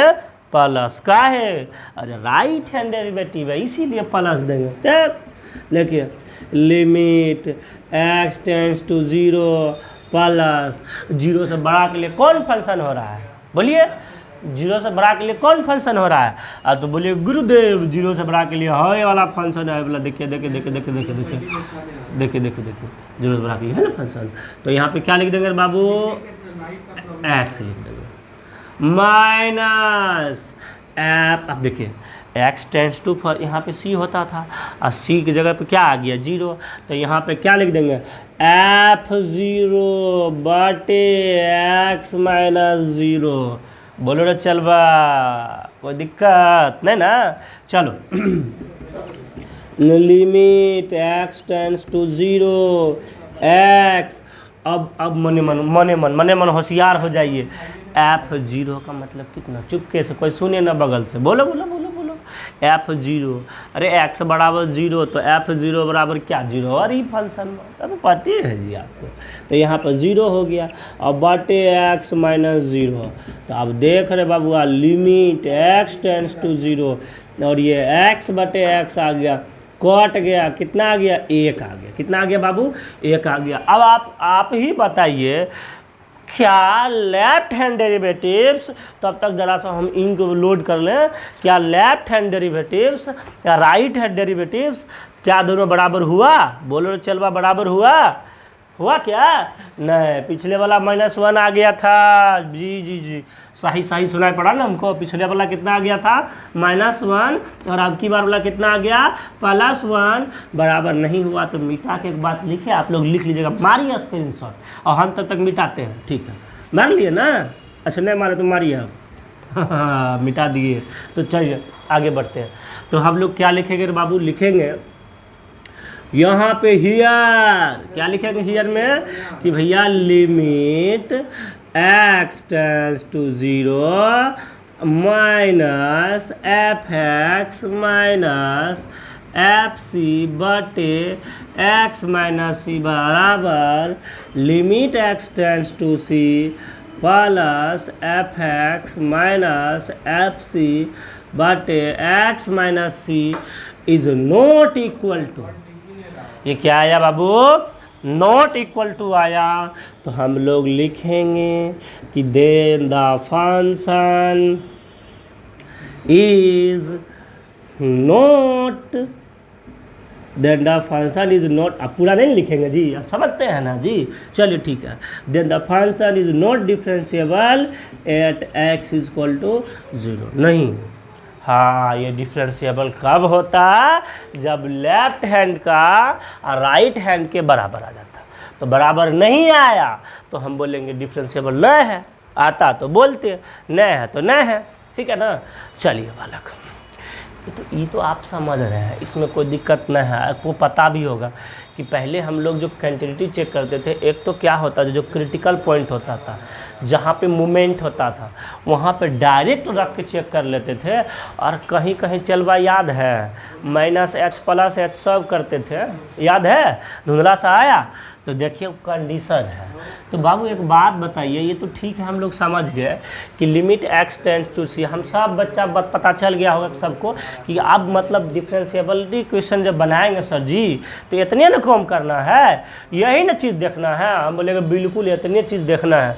प्लस, का है अरे राइट हैंड डेरिवेटिव है इसीलिए प्लस देंगे। तब देखिए limit x tends to 0 plus 0 से बड़ा के लिए कौन फंक्शन हो रहा है, बोलिए 0 से बड़ा के लिए कौन फंक्शन हो रहा है, तो बोलिए गुरुदेव 0 से बड़ा के लिए है ये वाला फंक्शन है, बोला देखिए 0 से बड़ा के लिए है ना फंक्शन। तो यहाँ पे क्या लिख देंगे बाबू, एक्स लिख देंगे माइनस एफ, अब देखिए एक्स टेंड्स टू फॉर यहाँ पे सी होता था, और सी की जगह पे क्या आ गया 0, तो यहाँ पे क्या लिख देंगे एफ 0 बटे एक्स माइनस 0। बोलो रे चल बा, कोई दिक्कत नहीं ना। चलो limit x tends to 0 X, अब मने मन होशियार हो जाइए। एफ 0 का मतलब कितना, चुपके से कोई सुने ना बगल से, बोलो एफ 0, अरे एक्स बराबर 0, तो एफ 0 बराबर क्या 0, और ही फंक्शन तो पता है जी आपको। तो यहाँ पर 0 हो गया, और बटे एक्स माइनस 0, तो अब देख रहे बाबू लिमिट एक्स टेंड्स टू 0, और ये एक्स बटे एक्स आ गया, कट गया, कितना आ गया 1 आ गया, कितना आ गया बाबू 1 आ गया। अब आप ही बताइए क्या लेफ्ट हैंड डेरिवेटिव्स, तब तक जरा सा हम इनको लोड कर लें, क्या लेफ्ट हैंड डेरिवेटिव्स या राइट हैंड डेरिवेटिव्स क्या दोनों बराबर हुआ, बोलो चलवा बराबर हुआ क्या, नहीं पिछले वाला -1 आ गया था, जी सही सुनाई पड़ा ना हमको, पिछले वाला कितना आ गया था -1, और अब की बार वाला कितना आ गया +1, बराबर नहीं हुआ तो मिटा के एक बात लिखे, आप लोग लिख लीजिएगा, मारिए स्क्रीनशॉट, और हम तब तक मिटाते हैं, ठीक है मार लिए ना, अच्छा नहीं मारे तो मारिए आप मिटा दिए। तो चलिए आगे बढ़ते हैं, तो हम लोग क्या लिखेंगे बाबू, लिखेंगे यहाँ पे हियर, क्या लिखेंगे हियर में कि भैया limit x tends to 0 minus f x minus F C बटे एक्स माइनस सी बराबर limit x tends to C plus f x minus F C बटे x minus C is not equal to, ये क्या आया बाबू, not equal to आया, तो हम लोग लिखेंगे कि then the function is not, then the function is not, अब पूरा नहीं लिखेंगे जी, आप समझते हैं ना जी, चलिए ठीक है, then the function is not differentiable at x is equal to 0, नहीं, हाँ ये डिफरेंशिएबल कब होता, जब लेफ्ट हैंड का राइट हैंड के बराबर आ जाता, तो बराबर नहीं आया तो हम बोलेंगे डिफरेंशिएबल न है, आता तो बोलते न है तो न है, ठीक है ना। चलिए बालक, ये तो आप समझ रहे हैं, इसमें कोई दिक्कत न है, आपको पता भी होगा कि पहले हम लोग जो क्वांटिटी चेक करते थे, एक तो क्या होता था जो क्रिटिकल पॉइंट होता था, जहाँ पे मूवमेंट होता था वहाँ पे डायरेक्ट रख के चेक कर लेते थे, और कहीं चलवा याद है -h +h सब करते थे, याद है, धुंधला सा आया, तो देखिए कंडीशन है। तो बाबू एक बात बताइए, ये तो ठीक है हम लोग समझ गए कि लिमिट एक्स टेंड्स टू सी, हम सब बच्चा पता चल गया होगा सबको कि अब मतलब डिफरेंशिएबिलिटी क्वेश्चन जब बनाएंगे सर जी तो इतने ना काम करना है, यही ना चीज़ देखना है, हम बोलेंगे बिल्कुल इतनी चीज़ देखना है,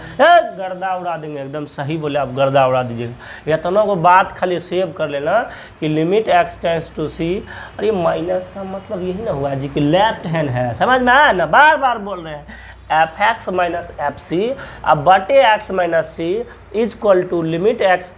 गर्दा उड़ा देंगे, एकदम सही बोले आप, गर्दा उड़ा दीजिएगा। इतना को बात खाली सेव कर लेना कि लिमिट एक्स टेंड्स टू सी, और ये माइनस का मतलब यही ना हुआ जी कि लेफ्ट हैंड है, समझ में आया ना, बार बार बोल रहे हैं, F x minus F C अब बटे x minus C is equal to limit x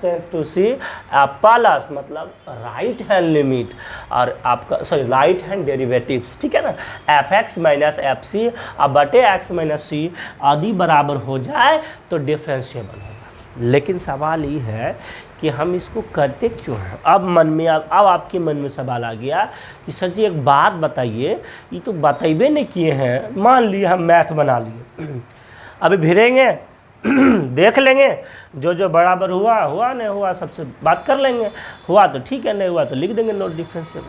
tends to C plus मतलब राइट हैंड लिमिट, और आपका सॉरी राइट हैंड डेरिवेटिव्स, ठीक है ना, F x minus F C अब बटे एक्स माइनस सी आदि बराबर हो जाए तो डिफरेंशिएबल होगा। लेकिन सवाल ये है कि हम इसको करते क्यों हैं। अब आपके मन में सवाल आ गया कि सर जी एक बात बताइए, ये तो बतेबे नहीं किए हैं, मान लिए हम मैथ बना लिए, अभी भिड़ेंगे देख लेंगे, जो बराबर हुआ नहीं हुआ सबसे बात कर लेंगे, हुआ तो ठीक है, नहीं हुआ तो लिख देंगे नोट डिफरेंशियल।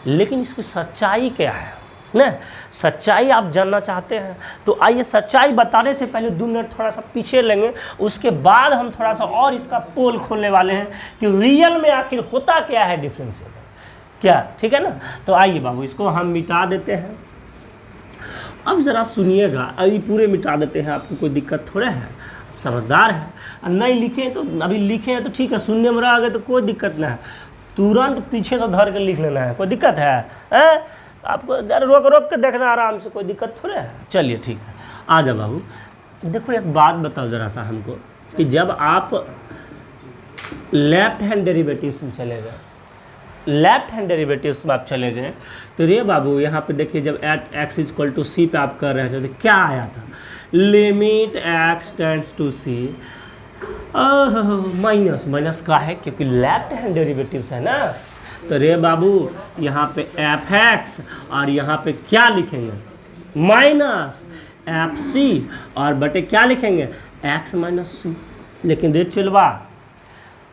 लेकिन इसकी सच्चाई क्या है ना, सच्चाई आप जानना चाहते हैं तो आइए सच्चाई बताने से पहले 2 मिनट थोड़ा सा पीछे लेंगे, उसके बाद हम थोड़ा सा और इसका पोल खोलने वाले हैं कि रियल में आखिर होता क्या है डिफरेंशियल क्या, ठीक है ना। तो आइए बाबू इसको हम मिटा देते हैं। अब ज़रा सुनिएगा, अभी पूरे मिटा देते हैं, आपको कोई दिक्कत थोड़े है, समझदार है। और नहीं लिखे तो अभी लिखे हैं तो ठीक है, सुनने में रह गए तो कोई दिक्कत नहीं है, तुरंत पीछे से धर के लिख लेना है, कोई दिक्कत है? आपको रोक के देखना आराम से, कोई दिक्कत थोड़े है। चलिए ठीक है, आ जाओ बाबू। देखो एक बात बताओ ज़रा सा हमको कि जब आप लेफ्ट हैंड डेरिवेटिव्स में चले गए, लेफ्ट हैंड डेरिवेटिव्स में आप चले गए तो रे बाबू यहाँ पे देखिए, जब at x is equal to c पे आप कर रहे थे तो क्या आया था, limit x tends to c, minus का है क्योंकि लेफ्ट हैंड डेरिवेटिव्स है ना। तो रे बाबू यहाँ पे एफ एक्स और यहाँ पे क्या लिखेंगे, माइनस एफ सी, और बटे क्या लिखेंगे, एक्स माइनस सी। लेकिन रे चिलवा,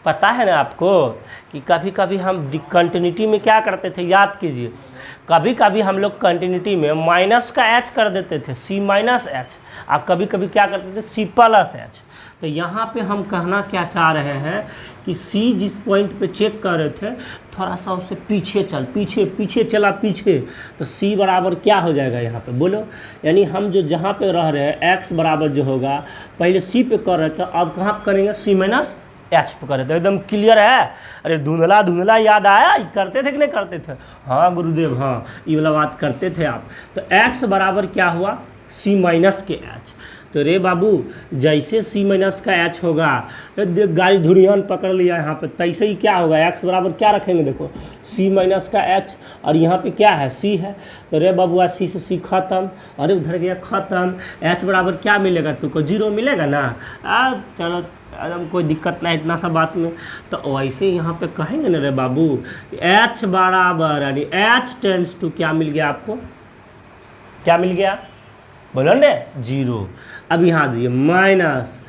पता है ना आपको कि कभी कभी हम कंटिन्यूटी में क्या करते थे, याद कीजिए, कभी कभी हम लोग कंटिन्यूटी में माइनस का एच कर देते थे, सी माइनस एच, और कभी कभी क्या करते थे, सी प्लस एच। तो यहाँ पे हम कहना क्या चाह रहे हैं कि सी जिस पॉइंट पे चेक कर रहे थे, थोड़ा सा उससे पीछे चला, तो सी बराबर क्या हो जाएगा यहाँ पे बोलो। यानी हम जो जहाँ पे रह रहे हैं एक्स बराबर जो होगा, पहले सी पे कर रहे थे, अब कहाँ करेंगे, सी माइनस एच पे कर रहे थे। एकदम क्लियर है? अरे धुंधला याद आया, करते थे कि नहीं करते थे? हाँ गुरुदेव, हाँ ये वाला बात करते थे आप। तो एक्स बराबर क्या हुआ, सी माइनस के एच। तो रे बाबू जैसे सी माइनस का एच होगा, देख गाड़ी धुरियान पकड़ लिया यहाँ पे, तैसे ही क्या होगा, एक्स बराबर क्या रखेंगे, देखो सी माइनस का एच, और यहाँ पे क्या है, सी है। तो रे बाबू सी से सी खत्म, अरे उधर गया खत्म, एच बराबर क्या मिलेगा, तुमको 0 मिलेगा ना। चलो कोई दिक्कत नहीं इतना सा बात में। तो वैसे यहाँ पे कहेंगे ना रे बाबू, एच बराबर यानी एच टेंड्स टू क्या मिल गया आपको, क्या मिल गया बोलो ने, 0। अब यहाँ दीजिए माइनस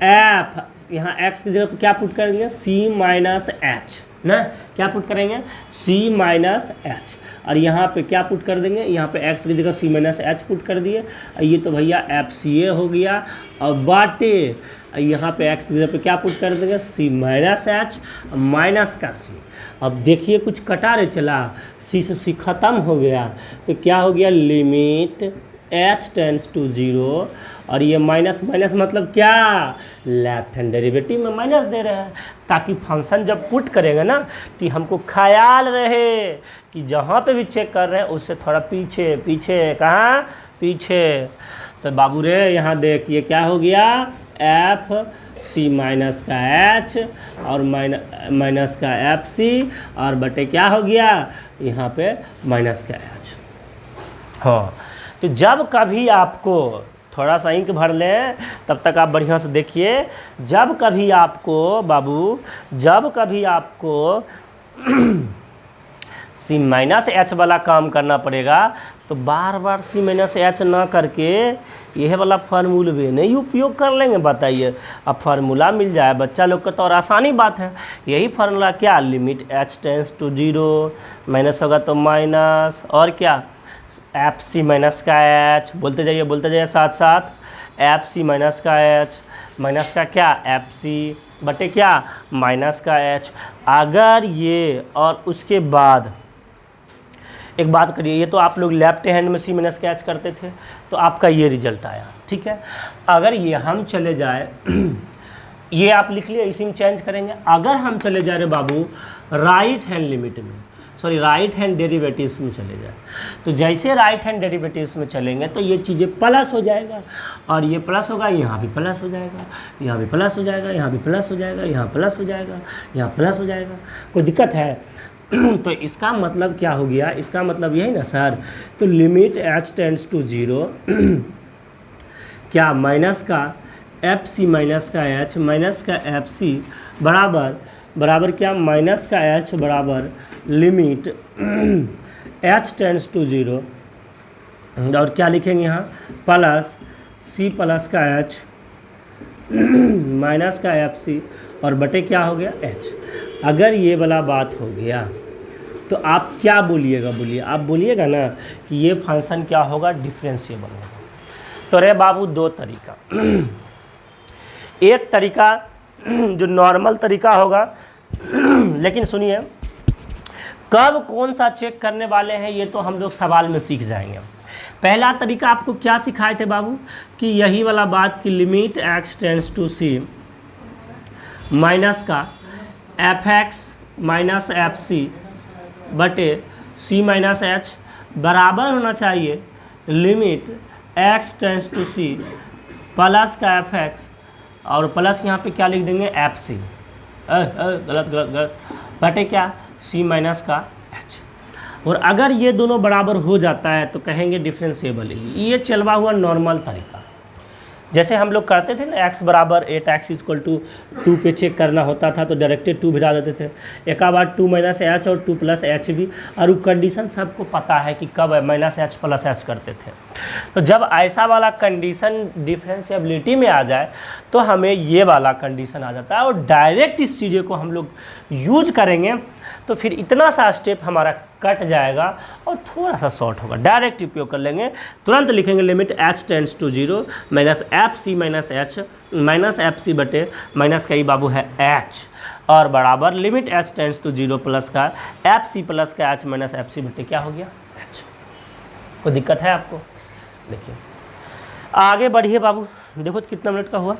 एफ, यहाँ एक्स की जगह पर क्या पुट करेंगे, सी माइनस एच ना, क्या पुट करेंगे, सी माइनस एच, और यहाँ पे क्या पुट कर देंगे, यहाँ पे एक्स की जगह सी माइनस एच पुट कर दिए, ये तो भैया एफ सी ए हो गया, और बाटे यहाँ पे एक्स की जगह पे क्या पुट कर देंगे, सी माइनस एच माइनस का सी। अब देखिए कुछ कटा रहे चला, सी से सी खत्म हो गया, तो क्या हो गया, लिमिट एच टेंड्स टू 0, और ये माइनस मतलब क्या, लेफ्ट हैंड डेरिवेटिव में माइनस दे रहे हैं, ताकि फंक्शन जब पुट करेंगे ना तो हमको ख्याल रहे कि जहाँ पे भी चेक कर रहे हैं उससे थोड़ा पीछे कहाँ पीछे। तो बाबू रे यहाँ देख, ये क्या हो गया, एफ सी माइनस का एच और माइनस का एफ सी, और बटे क्या हो गया यहाँ पे माइनस का एच। हाँ, तो जब कभी आपको थोड़ा सा इंक भर लें, तब तक आप बढ़िया से देखिए, जब कभी आपको बाबू, जब कभी आपको सी माइनस एच वाला काम करना पड़ेगा, तो बार बार सी माइनस एच ना करके यह वाला फार्मूला भी नहीं उपयोग कर लेंगे, बताइए। अब फार्मूला मिल जाए बच्चा लोग का तो और आसानी बात है, यही फार्मूला क्या, limit H tends to 0, minus होगा तो माइनस, और क्या, एफ सी माइनस का एच, बोलते जाइए साथ साथ, एफ सी माइनस का एच, माइनस का क्या, एफ सी बटे क्या, माइनस का एच। अगर ये और उसके बाद एक बात करिए, ये तो आप लोग लेफ्ट हैंड में सी माइनस का एच करते थे, तो आपका ये रिजल्ट आया, ठीक है। अगर ये हम चले जाए ये आप लिख लिए, इसी में चेंज करेंगे। अगर हम चले जा रहे बाबू राइट हैंड लिमिट में, सॉरी राइट हैंड डेरिवेटिव्स में चले जाए, तो जैसे राइट हैंड डेरिवेटिव्स में चलेंगे तो ये चीज़ें प्लस हो जाएगा, और ये प्लस होगा, यहाँ भी प्लस हो जाएगा, यहाँ भी प्लस हो जाएगा, यहाँ भी प्लस हो जाएगा, यहाँ प्लस हो जाएगा, यहाँ प्लस हो जाएगा, कोई दिक्कत है? तो इसका मतलब क्या हो गया, इसका मतलब यही ना सर, तो लिमिट एच टेंड्स टू 0 क्या, माइनस का एफ सी माइनस का एच माइनस का एफ सी बराबर क्या, माइनस का एच बराबर लिमिट एच टेंड्स टू 0 और क्या लिखेंगे यहाँ प्लस सी प्लस का एच माइनस का एफ सी और बटे क्या हो गया एच। अगर ये वाला बात हो गया तो आप क्या बोलिएगा, आप बोलिएगा ना कि ये फंक्शन क्या होगा, डिफरेंशिएबल होगा। तो रे बाबू दो तरीका, एक तरीका जो नॉर्मल तरीका होगा लेकिन सुनिए कब कौन सा चेक करने वाले हैं ये तो हम लोग सवाल में सीख जाएंगे। पहला तरीका आपको क्या सिखाए थे बाबू कि यही वाला बात कि limit x tends to c minus का f x minus F C बटे सी माइनस एच बराबर होना चाहिए limit x tends to C plus का एफ एक्स और प्लस यहाँ पे क्या लिख देंगे एफ सी, गलत बटे क्या सी माइनस का एच। और अगर ये दोनों बराबर हो जाता है तो कहेंगे डिफरेंशिएबल। ये चलवा हुआ नॉर्मल तरीका, जैसे हम लोग करते थे ना x बराबर 8x इक्वल टू 2 पे चेक करना होता था तो डायरेक्टेड 2 भिजा देते थे, एक बार 2 माइनस एच और 2 प्लस एच भी, और वो कंडीशन सबको पता है कि कब माइनस एच प्लस एच करते थे। तो जब ऐसा वाला कंडीशन डिफरेंशिएबिलिटी में आ जाए तो हमें ये वाला कंडीशन आ जाता है और डायरेक्ट इस चीज़ों को हम लोग यूज करेंगे तो फिर इतना सा स्टेप हमारा कट जाएगा और थोड़ा सा शॉर्ट होगा। डायरेक्ट उपयोग कर लेंगे, तुरंत लिखेंगे limit H tends to 0 minus F C minus H minus F C बटे माइनस का ही बाबू है एच और बराबर limit H tends to 0 plus का एफ सी प्लस का एच माइनस एफ सी बटे क्या हो गया एच। कोई दिक्कत है आपको? देखिए आगे बढ़िए बाबू, देखो कितना मिनट का हुआ,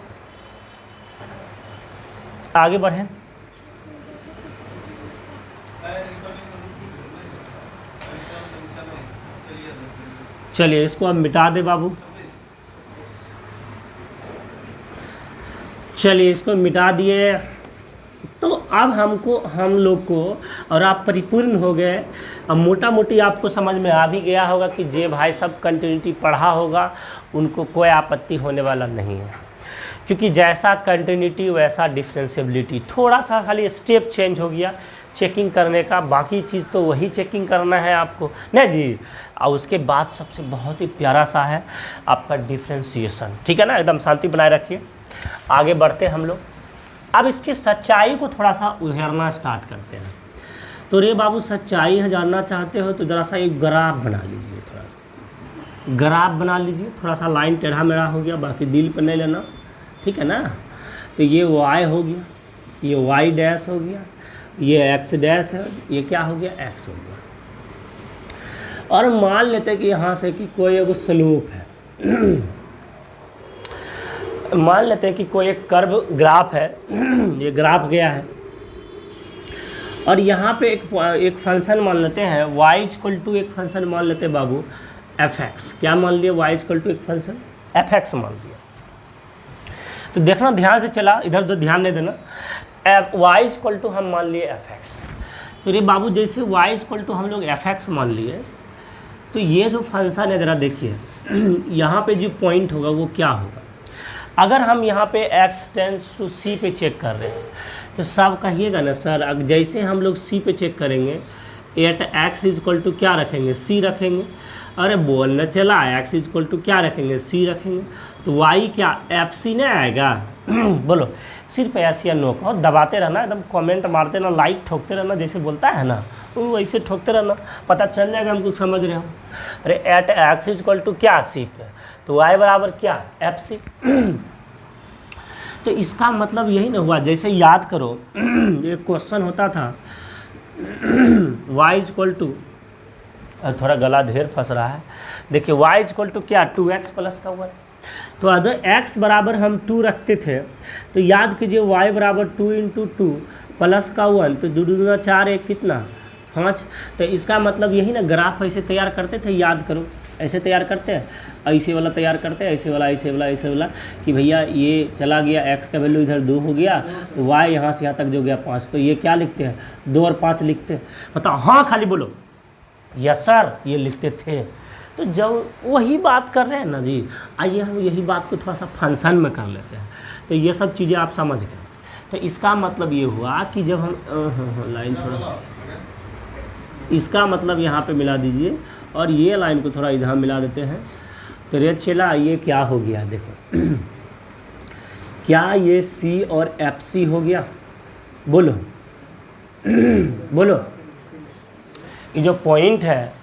आगे बढ़े। चलिए इसको अब मिटा दे बाबू, चलिए इसको मिटा दिए। तो अब हम लोग को और आप परिपूर्ण हो गए। अब मोटा मोटी आपको समझ में आ भी गया होगा कि जे भाई सब कंटिन्यूटी पढ़ा होगा उनको कोई आपत्ति होने वाला नहीं है, क्योंकि जैसा कंटिन्यूटी वैसा डिफरेंशिएबिलिटी, थोड़ा सा खाली स्टेप चेंज हो गया चेकिंग करने का, बाकी चीज़ तो वही चेकिंग करना है आपको ना जी। और उसके बाद सबसे बहुत ही प्यारा सा है आपका डिफ्रेंसिएशन, ठीक है ना, एकदम शांति बनाए रखिए। आगे बढ़ते हम लोग, अब इसकी सच्चाई को थोड़ा सा उधेड़ना स्टार्ट करते हैं। तो रे बाबू सच्चाई जानना चाहते हो तो ज़रा सा एक ग्राफ बना लीजिए, थोड़ा सा ग्राफ बना लीजिए, थोड़ा सा लाइन टेढ़ा मेढ़ा हो गया, बाकी दिल पर नहीं लेना, ठीक है ना। तो ये y हो गया, ये y डैश हो गया, ये x डैश है, ये क्या हो गया x हो गया। और मान लेते हैं कि यहाँ से कि कोई एक स्लोप है मान लेते हैं कि कोई एक कर्व ग्राफ है ये ग्राफ गया है और यहाँ पे एक फंक्शन मान लेते हैं y इक्वल टू एक फंक्शन मान लेते हैं बाबू fx। क्या मान लिया? y इक्वल टू एक फंक्शन fx मान लिया। तो देखना ध्यान से चला, इधर उधर ध्यान नहीं देना। y इक्वल टू हम मान लिए fx। तो ये बाबू जैसे y इक्वल टू हम लोग fx मान लिए तो ये जो फंक्शन है ज़रा देखिए यहाँ पे जो पॉइंट होगा वो क्या होगा। अगर हम यहाँ पे x टेंड्स टू c पे चेक कर रहे हैं तो सब कहिएगा ना सर, जैसे हम लोग c पे चेक करेंगे एट x इक्वल टू क्या रखेंगे c रखेंगे। अरे बोलना चला x इक्वल टू क्या रखेंगे c रखेंगे। तो y क्या fc नहीं आएगा बोलो, सिर्फ ऐसे या नो कहो, दबाते रहना, एकदम कमेंट मारते रहना, लाइक ठोकते रहना, जैसे बोलता है ना वैसे ठोकते रहना, पता चल जाएगा हम कुछ समझ रहे हो। अरे एट एक्स इक्वल टू क्या सी पे, तो y बराबर क्या एफ सी। तो इसका मतलब यही ना हुआ, जैसे याद करो एक क्वेश्चन होता था y इक्वल टू, थोड़ा गला ढेर फंस रहा है, देखिए y इक्वल टू क्या 2x प्लस का 1। तो अगर x बराबर हम 2 रखते थे तो याद कीजिए y बराबर 2 इंटू 2 प्लस का 1, तो 2 दूना 4 एक कितना 5। तो इसका मतलब यही ना, ग्राफ ऐसे तैयार करते थे, याद करो ऐसे तैयार करते हैं, ऐसे वाला तैयार करते हैं, ऐसे वाला ऐसे वाला ऐसे वाला कि भैया ये चला गया x का वैल्यू इधर 2 हो गया तो y यहाँ से यहाँ तक जो गया 5, तो ये क्या लिखते हैं 2 और 5 लिखते हैं। बताओ हाँ खाली बोलो यस सर ये लिखते थे। तो जब वही बात कर रहे हैं ना जी, आइए हम यही बात को थोड़ा सा फंक्शन में कर लेते हैं। तो ये सब चीज़ें आप समझ गए। तो इसका मतलब ये हुआ कि जब हम लाइन थोड़ा, इसका मतलब यहाँ पे मिला दीजिए और ये लाइन को थोड़ा इधर मिला देते हैं। तो रे चला ये क्या हो गया देखो क्या ये सी और एफ सी हो गया? बोलो बोलो, ये जो पॉइंट है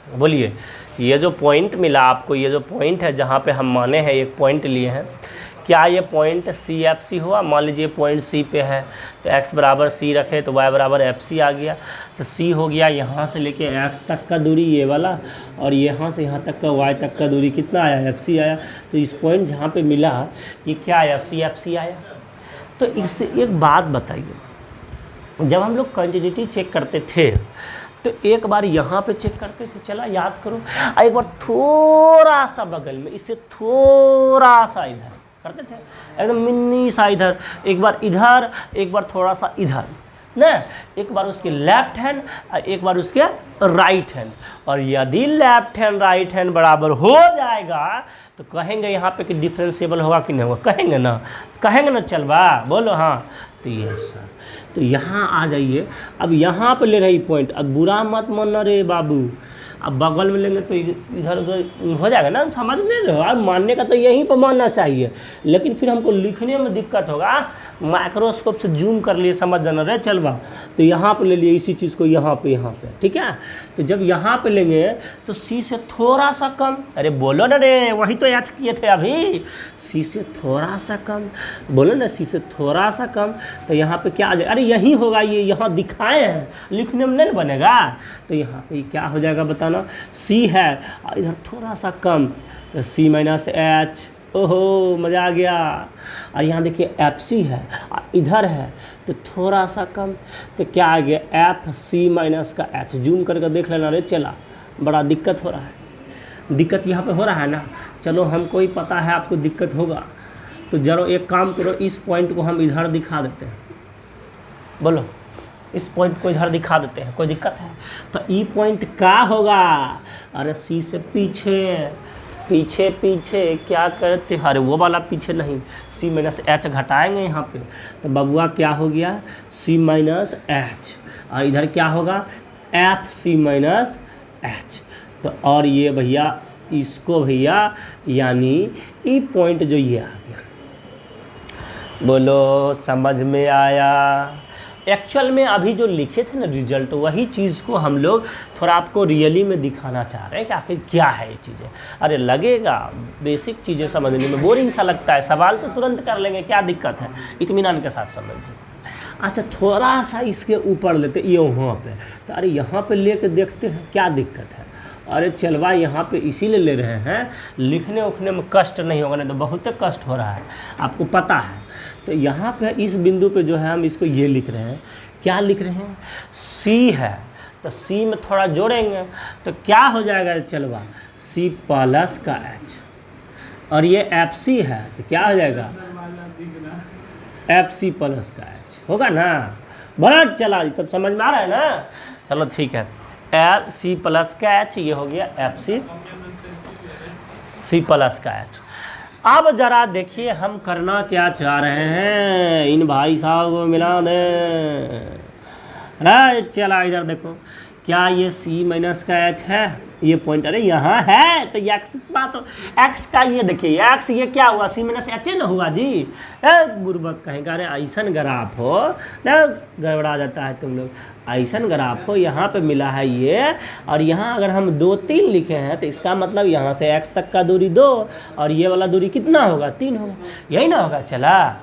बोलिए, ये जो पॉइंट मिला आपको, ये जो पॉइंट है जहाँ पे हम माने हैं एक पॉइंट लिए हैं, क्या ये पॉइंट सी एफ सी हुआ? मान लीजिए पॉइंट सी पे है तो x बराबर सी रखे तो y बराबर एफ सी आ गया। तो सी हो गया यहाँ से लेके x तक का दूरी ये वाला, और यहाँ से यहाँ तक का y तक का दूरी कितना आया? एफ सी आया। तो इस पॉइंट जहाँ पे मिला ये क्या आया? सी एफ सी आया। तो इससे एक बात बताइए, जब हम लोग कंटिन्यूटी चेक करते थे तो एक बार यहाँ पे चेक करते थे, चला याद करो, एक बार थोड़ा सा बगल में, इससे थोड़ा सा इधर करते थे, एकदम मिनी सा इधर, एक बार इधर, एक बार थोड़ा सा इधर ना, एक बार उसके लेफ्ट हैंड, एक बार उसके राइट हैंड। और यदि लेफ्ट हैंड राइट हैंड बराबर हो जाएगा तो कहेंगे यहाँ पे कि डिफरेंशिएबल होगा कि नहीं होगा? कहेंगे ना, कहेंगे ना, चलवा बोलो हाँ। तो ये सर, तो यहाँ आ जाइए। अब यहाँ पे ले रही पॉइंट, अब बुरा मत मानना रे बाबू, अब बगल में लेंगे तो इधर उधर हो जाएगा ना, समझ नहीं रहे हो? अब मानने का तो यहीं पर मानना चाहिए, लेकिन फिर हमको लिखने में दिक्कत होगा। माइक्रोस्कोप से जूम कर लिए, समझ जाना रे चलवा। तो यहाँ पे ले लिए इसी चीज़ को, यहाँ पे, ठीक है। तो जब यहाँ पे लेंगे तो सी से थोड़ा सा कम, अरे बोलो ना रे, वही तो याद किए थे अभी, सी से थोड़ा सा कम, बोलो ना, सी से थोड़ा सा कम। तो यहाँ पे क्या आ जाएगा? अरे यही होगा, ये यहाँ दिखाए हैं, लिखने में नहीं बनेगा। तो यहाँ पे क्या हो जाएगा बताना? सी है और इधर थोड़ा सा कम, तो सी माइनस एच, ओहो मज़ा आ गया। और यहाँ देखिए एफ सी है और इधर है तो थोड़ा सा कम, तो क्या आ गया? एफ सी माइनस का एच। जूम करके देख लेना रे, चला बड़ा दिक्कत हो रहा है, दिक्कत यहाँ पे हो रहा है ना। चलो हमको ही पता है आपको दिक्कत होगा, तो जरा एक काम करो, इस पॉइंट को हम इधर दिखा देते हैं, बोलो इस पॉइंट को इधर दिखा देते हैं, कोई दिक्कत है? तो ई पॉइंट क्या होगा? अरे सी से पीछे पीछे पीछे क्या करते? अरे वो वाला पीछे नहीं, सी माइनस एच घटाएंगे यहाँ पे, तो बबुआ क्या हो गया? C minus H. और इधर क्या होगा? F C minus H. तो और ये भैया इसको भैया यानी ई पॉइंट जो ये आ गया, बोलो समझ में आया? एक्चुअल में अभी जो लिखे थे ना रिजल्ट, वही चीज़ को हम लोग थोड़ा आपको रियली में दिखाना चाह रहे हैं कि आखिर क्या है ये चीज़ें। अरे लगेगा बेसिक चीज़ें समझने में बोरिंग सा लगता है, सवाल तो तुरंत कर लेंगे, क्या दिक्कत है? इत्मीनान के साथ समझिए। अच्छा थोड़ा सा इसके ऊपर लेते यहाँ पे, तो अरे यहाँ पे लेके देखते हैं क्या दिक्कत है। अरे चलवा यहाँ पे इसीलिए ले रहे हैं, लिखने उखने में कष्ट नहीं होगा, नहीं तो बहुत कष्ट हो रहा है, आपको पता है। तो यहाँ पे इस बिंदु पे जो है हम इसको ये लिख रहे हैं, क्या लिख रहे हैं? सी है, तो सी में थोड़ा जोड़ेंगे तो क्या हो जाएगा? चलवा सी प्लस का एच, और ये एफ सी है तो क्या हो जाएगा? एफ सी प्लस का एच होगा ना। बड़ा चला, सब समझ में आ रहा है ना? चलो ठीक है, एफ सी प्लस का एच, ये हो गया एफ सी प्लस का एच। अब ज़रा देखिए हम करना क्या चाह रहे हैं, इन भाई साहब को मिला दें। अरे चला इधर देखो, क्या ये सी माइनस का एच है? ये पॉइंट अरे यहाँ है, तो एक्स बात हो, एक्स का ये देखिए, एक्स ये क्या हुआ? सी माइनस एच ना हुआ जी। बुर्बक कहेंगे, अरे ऐसन ग्राफ हो ना, गड़बड़ा जाता है तुम लोग। ऐसन ग्राफ हो, यहाँ पे मिला है ये, और यहाँ अगर हम 2 3 लिखे हैं तो इसका मतलब यहाँ से x तक का दूरी 2 और ये वाला दूरी कितना होगा? 3 होगा, यही ना होगा? चला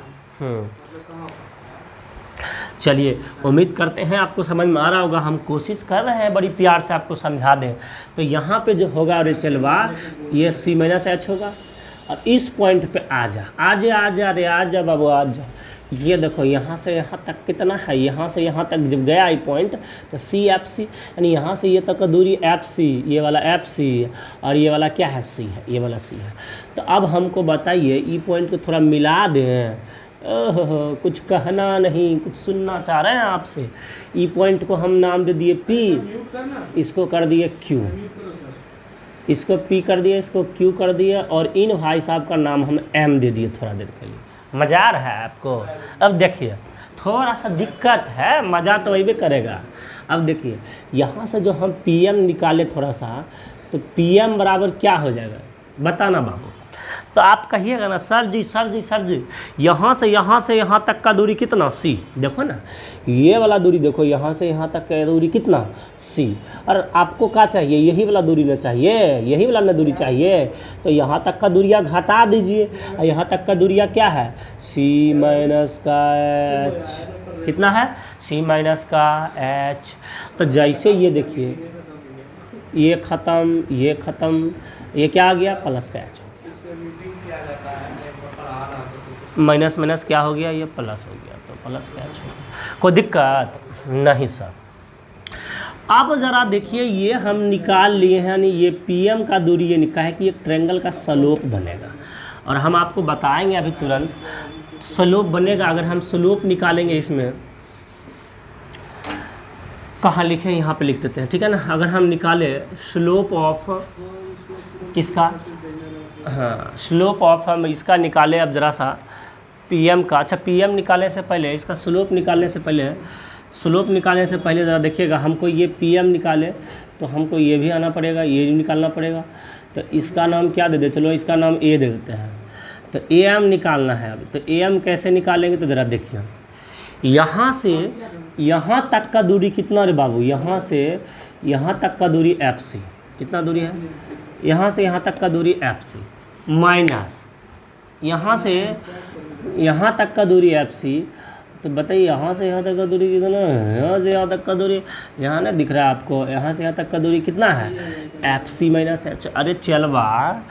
चलिए, उम्मीद करते हैं आपको समझ में आ रहा होगा। हम कोशिश कर रहे हैं बड़ी प्यार से आपको समझा दें। तो यहाँ पे जो होगा अरे चलवा, ये सी माइनस एच होगा, और इस पॉइंट पे आ जा अरे आ जा बाबू आ जा। ये देखो यहाँ से यहाँ तक कितना है, यहाँ से यहाँ तक जब गया ये पॉइंट तो सी एफ सी, यानी यहाँ से ये तक का दूरी एफ सी, ये वाला एफ सी और ये वाला क्या है? सी है, ये वाला सी है। तो अब हमको बताइए ई पॉइंट को थोड़ा मिला दें, ओहो कुछ कहना नहीं, कुछ सुनना चाह रहे हैं आपसे। ई पॉइंट को हम नाम दे दिए P, इसको कर दिए Q, इसको P कर दिए, इसको Q कर दिए, और इन भाई साहब का नाम हम M दे दिए थोड़ा देर के लिए। मज़ा आ रहा है आपको? अब देखिए थोड़ा सा दिक्कत है, मज़ा तो वही भी करेगा। अब देखिए यहाँ से जो हम PM निकाले थोड़ा सा, तो PM बराबर क्या हो जाएगा बताना बाबू। तो आप कहिएगा ना सर जी सर जी सर जी, यहाँ से यहाँ तक का दूरी कितना C, देखो ना ये वाला दूरी देखो, यहाँ से यहाँ तक का दूरी कितना C, और आपको क्या चाहिए, यही वाला दूरी ना चाहिए, यही वाला ना दूरी चाहिए, तो यहाँ तक का दूरिया घटा दीजिए, और यहाँ तक का दूरिया क्या है C माइनस का H, कितना है C माइनस का H। तो जैसे ये देखिए ये ख़त्म, ये ख़त्म, ये क्या आ गया प्लस का H, माइनस माइनस क्या हो गया, ये प्लस हो गया, तो प्लस का H हो गया। कोई दिक्कत नहीं सर। अब ज़रा देखिए ये हम निकाल लिए हैं, यानी ये PM का दूरी ये निकाल है कि एक ट्रायंगल का स्लोप बनेगा, और हम आपको बताएंगे अभी तुरंत स्लोप बनेगा। अगर हम स्लोप निकालेंगे इसमें कहाँ लिखें, यहाँ पे लिख देते हैं, ठीक है ना। अगर हम निकाले स्लोप ऑफ किसका, हाँ स्लोप ऑफ हम इसका निकाले, अब ज़रा सा PM का, अच्छा PM निकालने से पहले इसका स्लोप निकालने से पहले, स्लोप निकालने से पहले ज़रा देखिएगा, हमको ये PM निकाले तो हमको ये भी आना पड़ेगा, ये भी निकालना पड़ेगा। तो इसका नाम क्या दे दे, चलो इसका नाम A दे देते हैं। तो AM निकालना है अभी, तो AM कैसे निकालेंगे, तो ज़रा देखिए यहाँ से यहाँ तक का दूरी कितना रे बाबू, यहाँ से यहाँ तक का दूरी FC, कितना दूरी है, यहाँ से यहाँ तक का दूरी FC, माइनस यहाँ से यहाँ तक का दूरी FC। तो बताइए यहाँ से यहाँ तक का दूरी कितना है, यहाँ से यहाँ तक का दूरी, यहाँ ना दिख रहा है आपको, यहाँ से यहाँ तक का दूरी कितना है FC माइनस H। अरे चलवा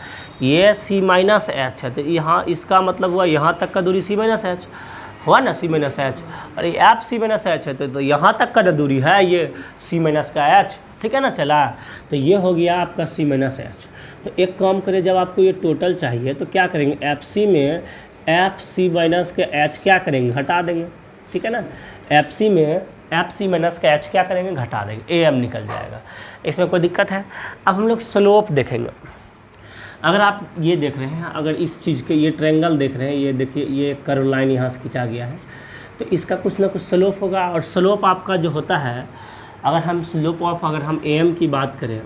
ये C माइनस H है, तो यहाँ इसका मतलब हुआ यहाँ तक का दूरी C माइनस H हुआ ना, C माइनस H। अरे FC माइनस H है, तो यहाँ तक का दूरी है ये C माइनस का H, ठीक है ना। चला तो ये हो गया आपका C माइनस H। तो एक काम करें, जब आपको ये टोटल चाहिए तो क्या करेंगे, FC में FC माइनस के H क्या करेंगे, घटा देंगे, ठीक है ना। FC में FC माइनस का H क्या करेंगे, घटा देंगे, AM निकल जाएगा, इसमें कोई दिक्कत है। अब हम लोग स्लोप देखेंगे। अगर आप ये देख रहे हैं, अगर इस चीज़ के ये ट्रायंगल देख रहे हैं, ये देखिए ये कर्व लाइन यहाँ से खींचा गया है, तो इसका कुछ ना कुछ स्लोप होगा। और स्लोप आपका जो होता है, अगर हम स्लोप ऑफ, अगर हम AM की बात करें,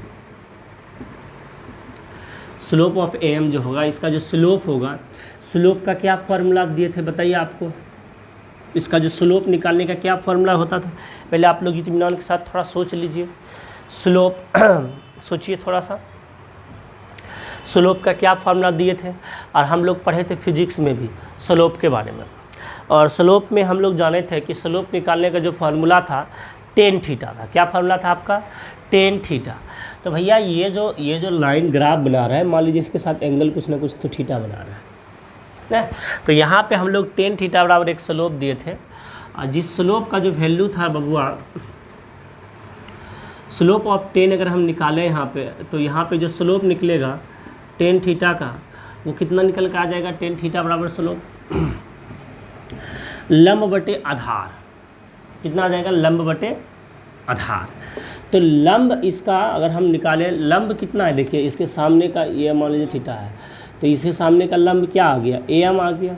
स्लोप ऑफ AM जो होगा, इसका जो स्लोप होगा, स्लोप का क्या फार्मूला दिए थे बताइए आपको, इसका जो स्लोप निकालने का क्या फार्मूला होता था, पहले आप लोग इत्मीनान के साथ थोड़ा सोच लीजिए। स्लोप सोचिए थोड़ा सा, स्लोप का क्या फार्मूला दिए थे, और हम लोग पढ़े थे फिजिक्स में भी स्लोप के बारे में। और स्लोप में हम लोग जाने थे कि स्लोप निकालने का जो फार्मूला था टेन थीटा था। क्या फार्मूला था आपका, टेन थीटा। तो भैया ये जो लाइन ग्राफ बना रहा है, मान लीजिए इसके साथ एंगल कुछ ना कुछ तो थीटा बना रहा है ना। तो यहाँ पे हम लोग टेन थीटा बराबर एक स्लोप दिए थे, और जिस स्लोप का जो वैल्यू था बबुआ, स्लोप ऑफ 10 अगर हम निकालें यहाँ पे, तो यहाँ पे जो स्लोप निकलेगा टेन थीटा का, वो कितना निकल के आ जाएगा, टेन थीटा बराबर स्लोप लंब बटे आधार, कितना आ जाएगा, लंब बटे आधार। तो लंब इसका अगर हम निकालें, लंब कितना है, देखिए इसके सामने का ये मान लीजिए थीटा है, तो इसके सामने का लंब क्या आ गया, AM आ गया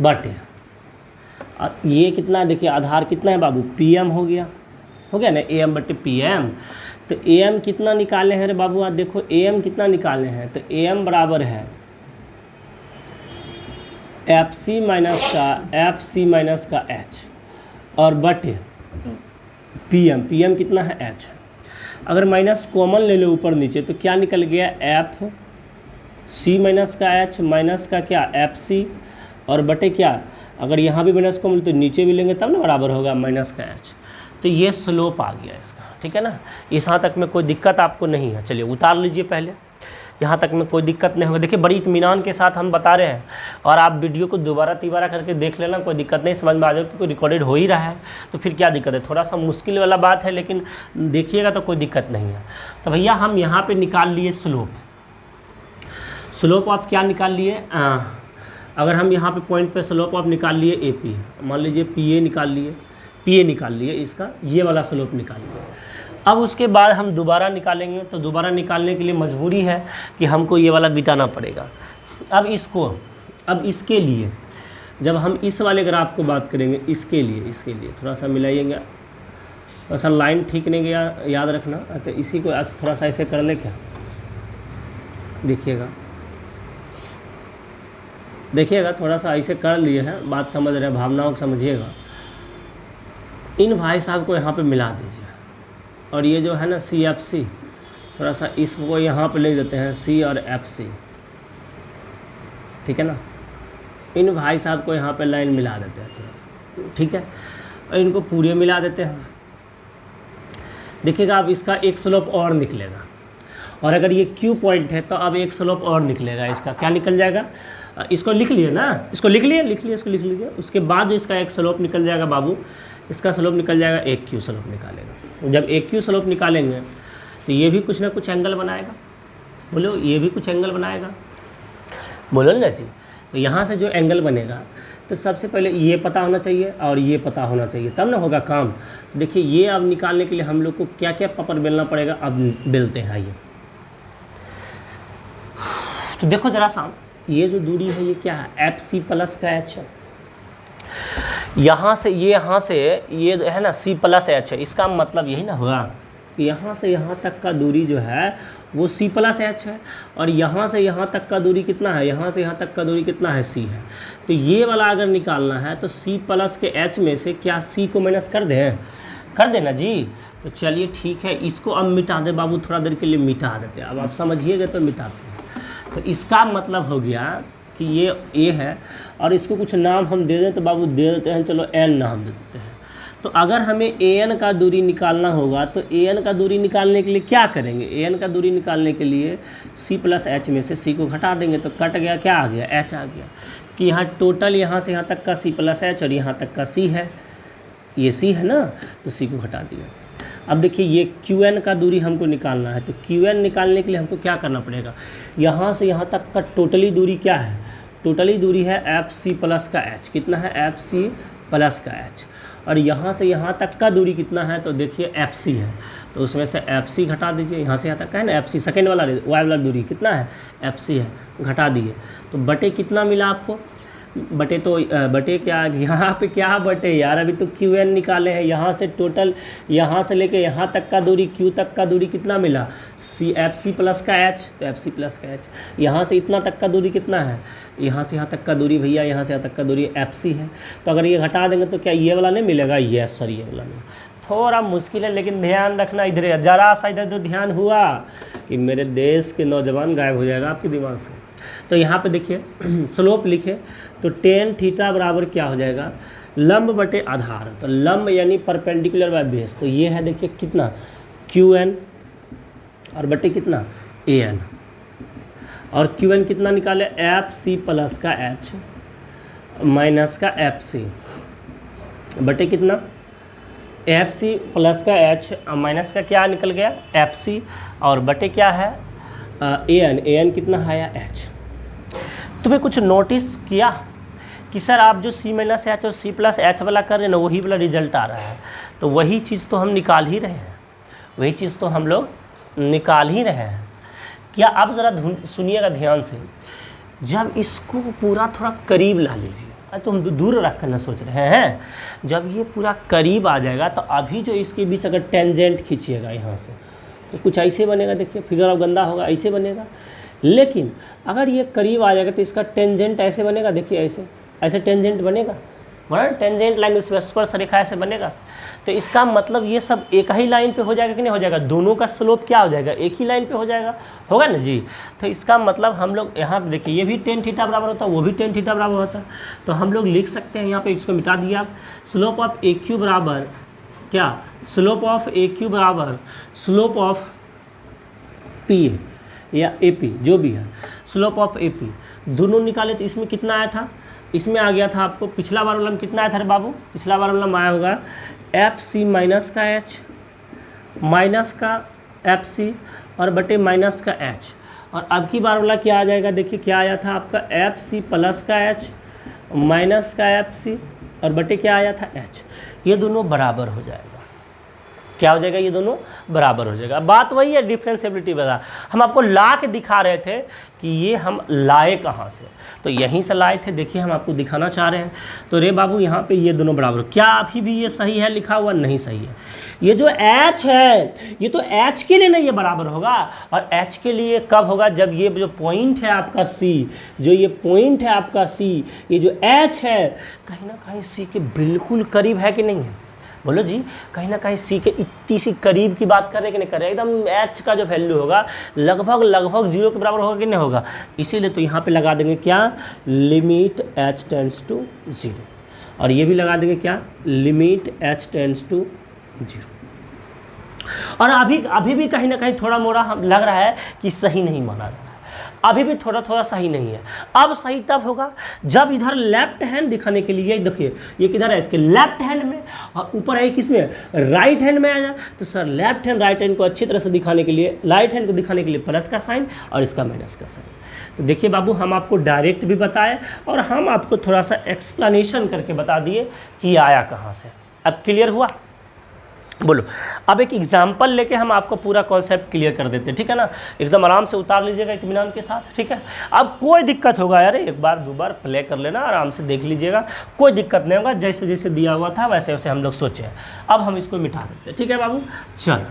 बटे, और ये कितना है, देखिए आधार कितना है बाबू, PM हो गया ना, AM बटे PM। तो AM कितना निकाले हैं रे बाबू, आज देखो AM कितना निकाले हैं, तो AM बराबर है FC माइनस का H और बटे PM कितना है H। अगर माइनस कॉमन ले लो ऊपर नीचे, तो क्या निकल गया, FC माइनस का H माइनस का क्या FC, और बटे क्या, अगर यहाँ भी माइनस कॉमन तो नीचे भी लेंगे तब ना बराबर होगा माइनस का H। तो ये स्लोप आ गया इसका, ठीक है ना। इस यहाँ तक में कोई दिक्कत आपको नहीं है, चलिए उतार लीजिए पहले, यहाँ तक में कोई दिक्कत नहीं होगा। देखिए बड़ी इत्मीनान के साथ हम बता रहे हैं, और आप वीडियो को दोबारा तीबारा करके देख लेना, कोई दिक्कत नहीं, समझ में आ जाए, क्योंकि रिकॉर्डेड हो ही रहा है, तो फिर क्या दिक्कत है। थोड़ा सा मुश्किल वाला बात है, लेकिन देखिएगा तो कोई दिक्कत नहीं है। तो भैया हम यहाँ पर निकाल लिए स्लोप, स्लोप आप क्या निकाल लिए, अगर हम यहाँ पे पॉइंट पे स्लोप ऑफ निकाल लिए ए पी है, मान लीजिए पी ए निकाल लिए, इसका ये वाला स्लोप निकाल लिए। अब उसके बाद हम दोबारा निकालेंगे, तो दोबारा निकालने के लिए मजबूरी है कि हमको ये वाला बिटाना पड़ेगा। अब इसके लिए जब हम इस वाले ग्राफ को बात करेंगे, इसके लिए थोड़ा सा मिलाइएगा, थोड़ा सा लाइन ठीक नहीं गया, याद रखना। तो इसी को आज थोड़ा सा ऐसे कर ले, क्या देखिएगा थोड़ा सा ऐसे कर लिए हैं, बात समझ रहे हैं, भावनाओं को समझिएगा। इन भाई साहब को यहाँ पे मिला दीजिए, और ये जो है ना सी एफ सी, थोड़ा सा इसको यहाँ पे लिख देते हैं सी और एफ सी, ठीक है ना। इन भाई साहब को यहाँ पे लाइन मिला देते हैं थोड़ा सा, ठीक है, और इनको पूरे मिला देते हैं। देखिएगा अब इसका एक स्लोप और निकलेगा, और अगर ये क्यू पॉइंट है तो अब एक स्लोप और निकलेगा। इसका क्या निकल जाएगा, इसको लिख लिए ना, इसको लिख लीजिए। उसके बाद जो इसका एक स्लोप निकल जाएगा बाबू, इसका स्लोप निकल जाएगा, एक क्यू स्लोप निकालेगा। जब एक क्यू स्लोप निकालेंगे तो ये भी कुछ ना कुछ एंगल बनाएगा, बोलो ये भी कुछ एंगल बनाएगा, बोलो ना जी। तो यहाँ से जो एंगल बनेगा, तो सबसे पहले ये पता होना चाहिए और ये पता होना चाहिए, तब ना होगा काम। तो देखिए ये अब निकालने के लिए हम लोग को क्या क्या पेपर बेलना पड़ेगा, अब बेलते हैं ये। तो देखो जरा सा, ये जो दूरी है ये क्या है, एफ सी प्लस का एच है। यहाँ से ये है ना सी प्लस एच है। इसका मतलब यही ना हुआ कि यहाँ से यहाँ तक का दूरी जो है वो सी प्लस एच है, और यहाँ से यहाँ तक का दूरी कितना है, यहाँ से यहाँ तक का दूरी कितना है, सी है। तो ये वाला अगर निकालना है तो सी प्लस के एच में से क्या सी को माइनस कर दें ना जी। तो चलिए ठीक है, इसको अब मिटा दे बाबू, थोड़ा देर के लिए मिटा देते हैं। अब आप समझिएगा तो मिटाते हैं। तो इसका मतलब हो गया कि ये ए है, और इसको कुछ नाम हम दे दें तो बाबू दे देते हैं, चलो एन नाम दे देते हैं। तो अगर हमें ए एन का दूरी निकालना होगा तो ए एन का दूरी निकालने के लिए क्या करेंगे, ए एन का दूरी निकालने के लिए सी प्लस एच में से सी को घटा देंगे, तो कट गया, क्या आ गया, एच आ गया। कि यहाँ टोटल यहाँ से यहाँ तक का सी प्लस एच और यहाँ तक का सी है, ये सी है ना, तो सी को घटा दिया। अब देखिए ये क्यू एन का दूरी हमको निकालना है, तो क्यू एन निकालने के लिए हमको क्या करना पड़ेगा, यहाँ से यहाँ तक का टोटली दूरी क्या है, टोटली दूरी है एफ सी प्लस का एच, कितना है, एफ सी प्लस का एच। और यहाँ से यहाँ तक का दूरी कितना है, तो देखिए एफ सी है, तो उसमें से एफ सी घटा दीजिए। यहाँ से यहाँ तक का है ना एफ सी, सेकेंड वाला वाई वाला दूरी कितना है, एफ सी है, घटा दिए। तो बटे कितना मिला आपको, बटे क्या, यहाँ पे क्या बटे यार, अभी तो क्यू एन निकाले हैं। यहाँ से टोटल, यहाँ से लेके यहाँ तक का दूरी, क्यू तक का दूरी कितना मिला, सी एफ सी प्लस का एच, तो एफ सी प्लस का एच। यहाँ से इतना तक का दूरी कितना है, यहाँ से यहाँ तक का दूरी भैया, यहाँ से यहाँ तक का दूरी एफ सी है। तो अगर ये घटा देंगे तो क्या ये वाला नहीं मिलेगा, यस सर ये वाला नहीं। थोड़ा मुश्किल है, लेकिन ध्यान रखना, इधर जरा सा इधर जो ध्यान हुआ कि मेरे देश के नौजवान गायब हो जाएगा आपके दिमाग से। तो यहाँ पे देखिए स्लोप लिखे तो टेन थीटा बराबर क्या हो जाएगा, लंब बटे आधार। तो लंब यानी परपेंडिकुलर बाय बेस, तो ये है देखिए कितना, क्यू एन और बटे कितना, ए एन। और क्यू एन कितना निकाले, एफ सी प्लस का एच माइनस का एफ सी बटे कितना, एफ सी प्लस का एच माइनस का क्या निकल गया, एफ सी, और बटे क्या है, ए एन कितना है या एच। तुम्हें कुछ नोटिस किया कि सर आप जो सी माइनस एच और सी प्लस एच वाला कर रहे हैं ना, वही वाला रिजल्ट आ रहा है। तो वही चीज़ तो हम निकाल ही रहे हैं, वही चीज़ तो हम लोग निकाल ही रहे हैं। क्या आप ज़रा सुनिएगा ध्यान से, जब इसको पूरा थोड़ा करीब ला लीजिए, तो हम दूर रख कर ना सोच रहे हैं, जब ये पूरा करीब आ जाएगा तो अभी जो इसके बीच अगर टेंजेंट खींचिएगा यहाँ से, तो कुछ ऐसे बनेगा, देखिए फिगर अब गंदा होगा, ऐसे बनेगा। लेकिन अगर ये करीब आ जाएगा तो इसका टेंजेंट ऐसे बनेगा, देखिए ऐसे टेंजेंट बनेगा, वरना टेंजेंट लाइन उस स्पर्श रेखा ऐसे बनेगा। तो इसका मतलब ये सब एक ही लाइन पे हो जाएगा कि नहीं हो जाएगा, दोनों का स्लोप क्या हो जाएगा, एक ही लाइन पे हो जाएगा, होगा ना जी। तो इसका मतलब हम लोग यहाँ पे देखिए, ये भी टेन थीटा बराबर होता है, वो भी टेन थीटा बराबर होता है। तो हम लोग लिख सकते हैं यहाँ पे, इसको मिटा दिया आप, स्लोप ऑफ ए क्यू बराबर क्या, स्लोप ऑफ ए क्यू बराबर स्लोप ऑफ पी ए या ए पी, जो भी है, स्लोप ऑफ ए पी दोनों निकाले। तो इसमें कितना आया था, इसमें आ गया था आपको, पिछला बार वाला में कितना आया था रे बाबू, पिछला बार वाला में आया होगा एफ सी माइनस का एच माइनस का एफ सी और बटे माइनस का एच, और अब की बार वाला क्या आ जाएगा, देखिए क्या आया था आपका एफ सी प्लस का एच माइनस का एफ सी और बटे क्या आया था एच, ये दोनों बराबर हो जाएगा। क्या हो जाएगा, ये दोनों बराबर हो जाएगा। बात वही है डिफरेंशिएबिलिटी वाला, हम आपको ला के दिखा रहे थे कि ये हम लाए कहाँ से, तो यहीं से लाए थे। देखिए हम आपको दिखाना चाह रहे हैं। तो रे बाबू यहाँ पे ये दोनों बराबर, क्या अभी भी ये सही है लिखा हुआ, नहीं सही है। ये जो h है ये तो h के लिए नहीं, ये बराबर होगा। और h के लिए कब होगा, जब ये जो पॉइंट है आपका c, जो ये पॉइंट है आपका c, ये जो h है कहीं ना कहीं c के बिल्कुल करीब है कि नहीं है, बोलो जी, कहीं ना कहीं सी के इतनी सी करीब की बात कर रहे कि नहीं कर रहे, एकदम एच का जो वैल्यू होगा लगभग जीरो के बराबर होगा कि नहीं होगा। इसीलिए तो यहाँ पे लगा देंगे क्या, limit H tends to zero, और ये भी लगा देंगे क्या, limit H tends to zero. और अभी भी कहीं ना कहीं थोड़ा मोड़ा हम लग रहा है कि सही नहीं माना जा रहा है, अभी भी थोड़ा सही नहीं है। अब सही तब होगा जब इधर लेफ्ट हैंड दिखाने के लिए, देखिए ये किधर है, इसके लेफ्ट हैंड में, और ऊपर है किसमें, राइट हैंड में आ जाए। तो sir left hand right hand को अच्छी तरह से दिखाने के लिए, राइट हैंड को दिखाने के लिए प्लस का साइन और इसका माइनस का साइन। तो देखिए बाबू, हम आपको डायरेक्ट भी बताए और हम आपको थोड़ा सा एक्सप्लेनेशन करके बता दिए कि आया कहाँ से। अब क्लियर हुआ, बोलो। अब एक एग्जाम्पल लेके हम आपको पूरा कॉन्सेप्ट क्लियर कर देते हैं, ठीक है ना, एकदम आराम से उतार लीजिएगा इत्मीनान के साथ, ठीक है। अब कोई दिक्कत होगा यार, एक बार दो बार प्ले कर लेना, आराम से देख लीजिएगा, कोई दिक्कत नहीं होगा, जैसे जैसे दिया हुआ था वैसे वैसे हम लोग सोचे हैं। अब हम इसको मिटा देते हैं, ठीक है बाबू। चलो,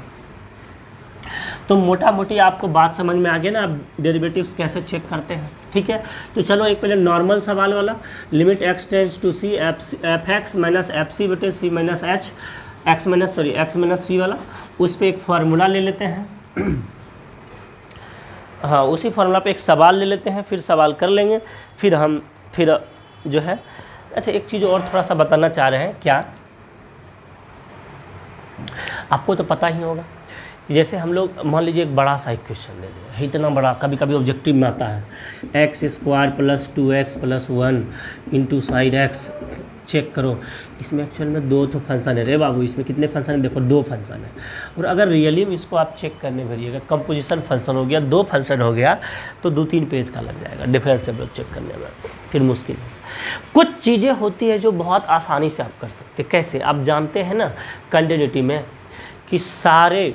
तो मोटा मोटी आपको बात समझ में आ गया ना, अब डेरिवेटिव्स कैसे चेक करते हैं, ठीक है। तो चलो एक पहले नॉर्मल सवाल वाला, limit x tends to C F x minus F C बटे सी minus H, X minus C वाला, उस पर एक फार्मूला ले लेते हैं। हाँ, उसी फार्मूला पे एक सवाल ले लेते हैं, फिर सवाल कर लेंगे, फिर जो है। अच्छा, एक चीज़ और थोड़ा सा बताना चाह रहे हैं, क्या आपको तो पता ही होगा, जैसे हम लोग मान लीजिए एक बड़ा सा इक्वेशन ले लिया, इतना बड़ा, कभी कभी ऑब्जेक्टिव में आता है X square plus 2x plus 1 into side X, check करो इसमें एक्चुअल में दो तो फंक्शन है रे बाबू, इसमें कितने फंक्शन है, देखो दो फंक्शन है। और अगर रियली में इसको आप चेक करने भरिएगा, कंपोजिशन फंक्शन हो गया, दो फंक्शन हो गया, तो 2-3 पेज का लग जाएगा डिफरेंशिएबल चेक करने में, फिर मुश्किल है। कुछ चीज़ें होती है जो बहुत आसानी से आप कर सकते, कैसे आप जानते हैं ना, कंटिन्यूटी में कि सारे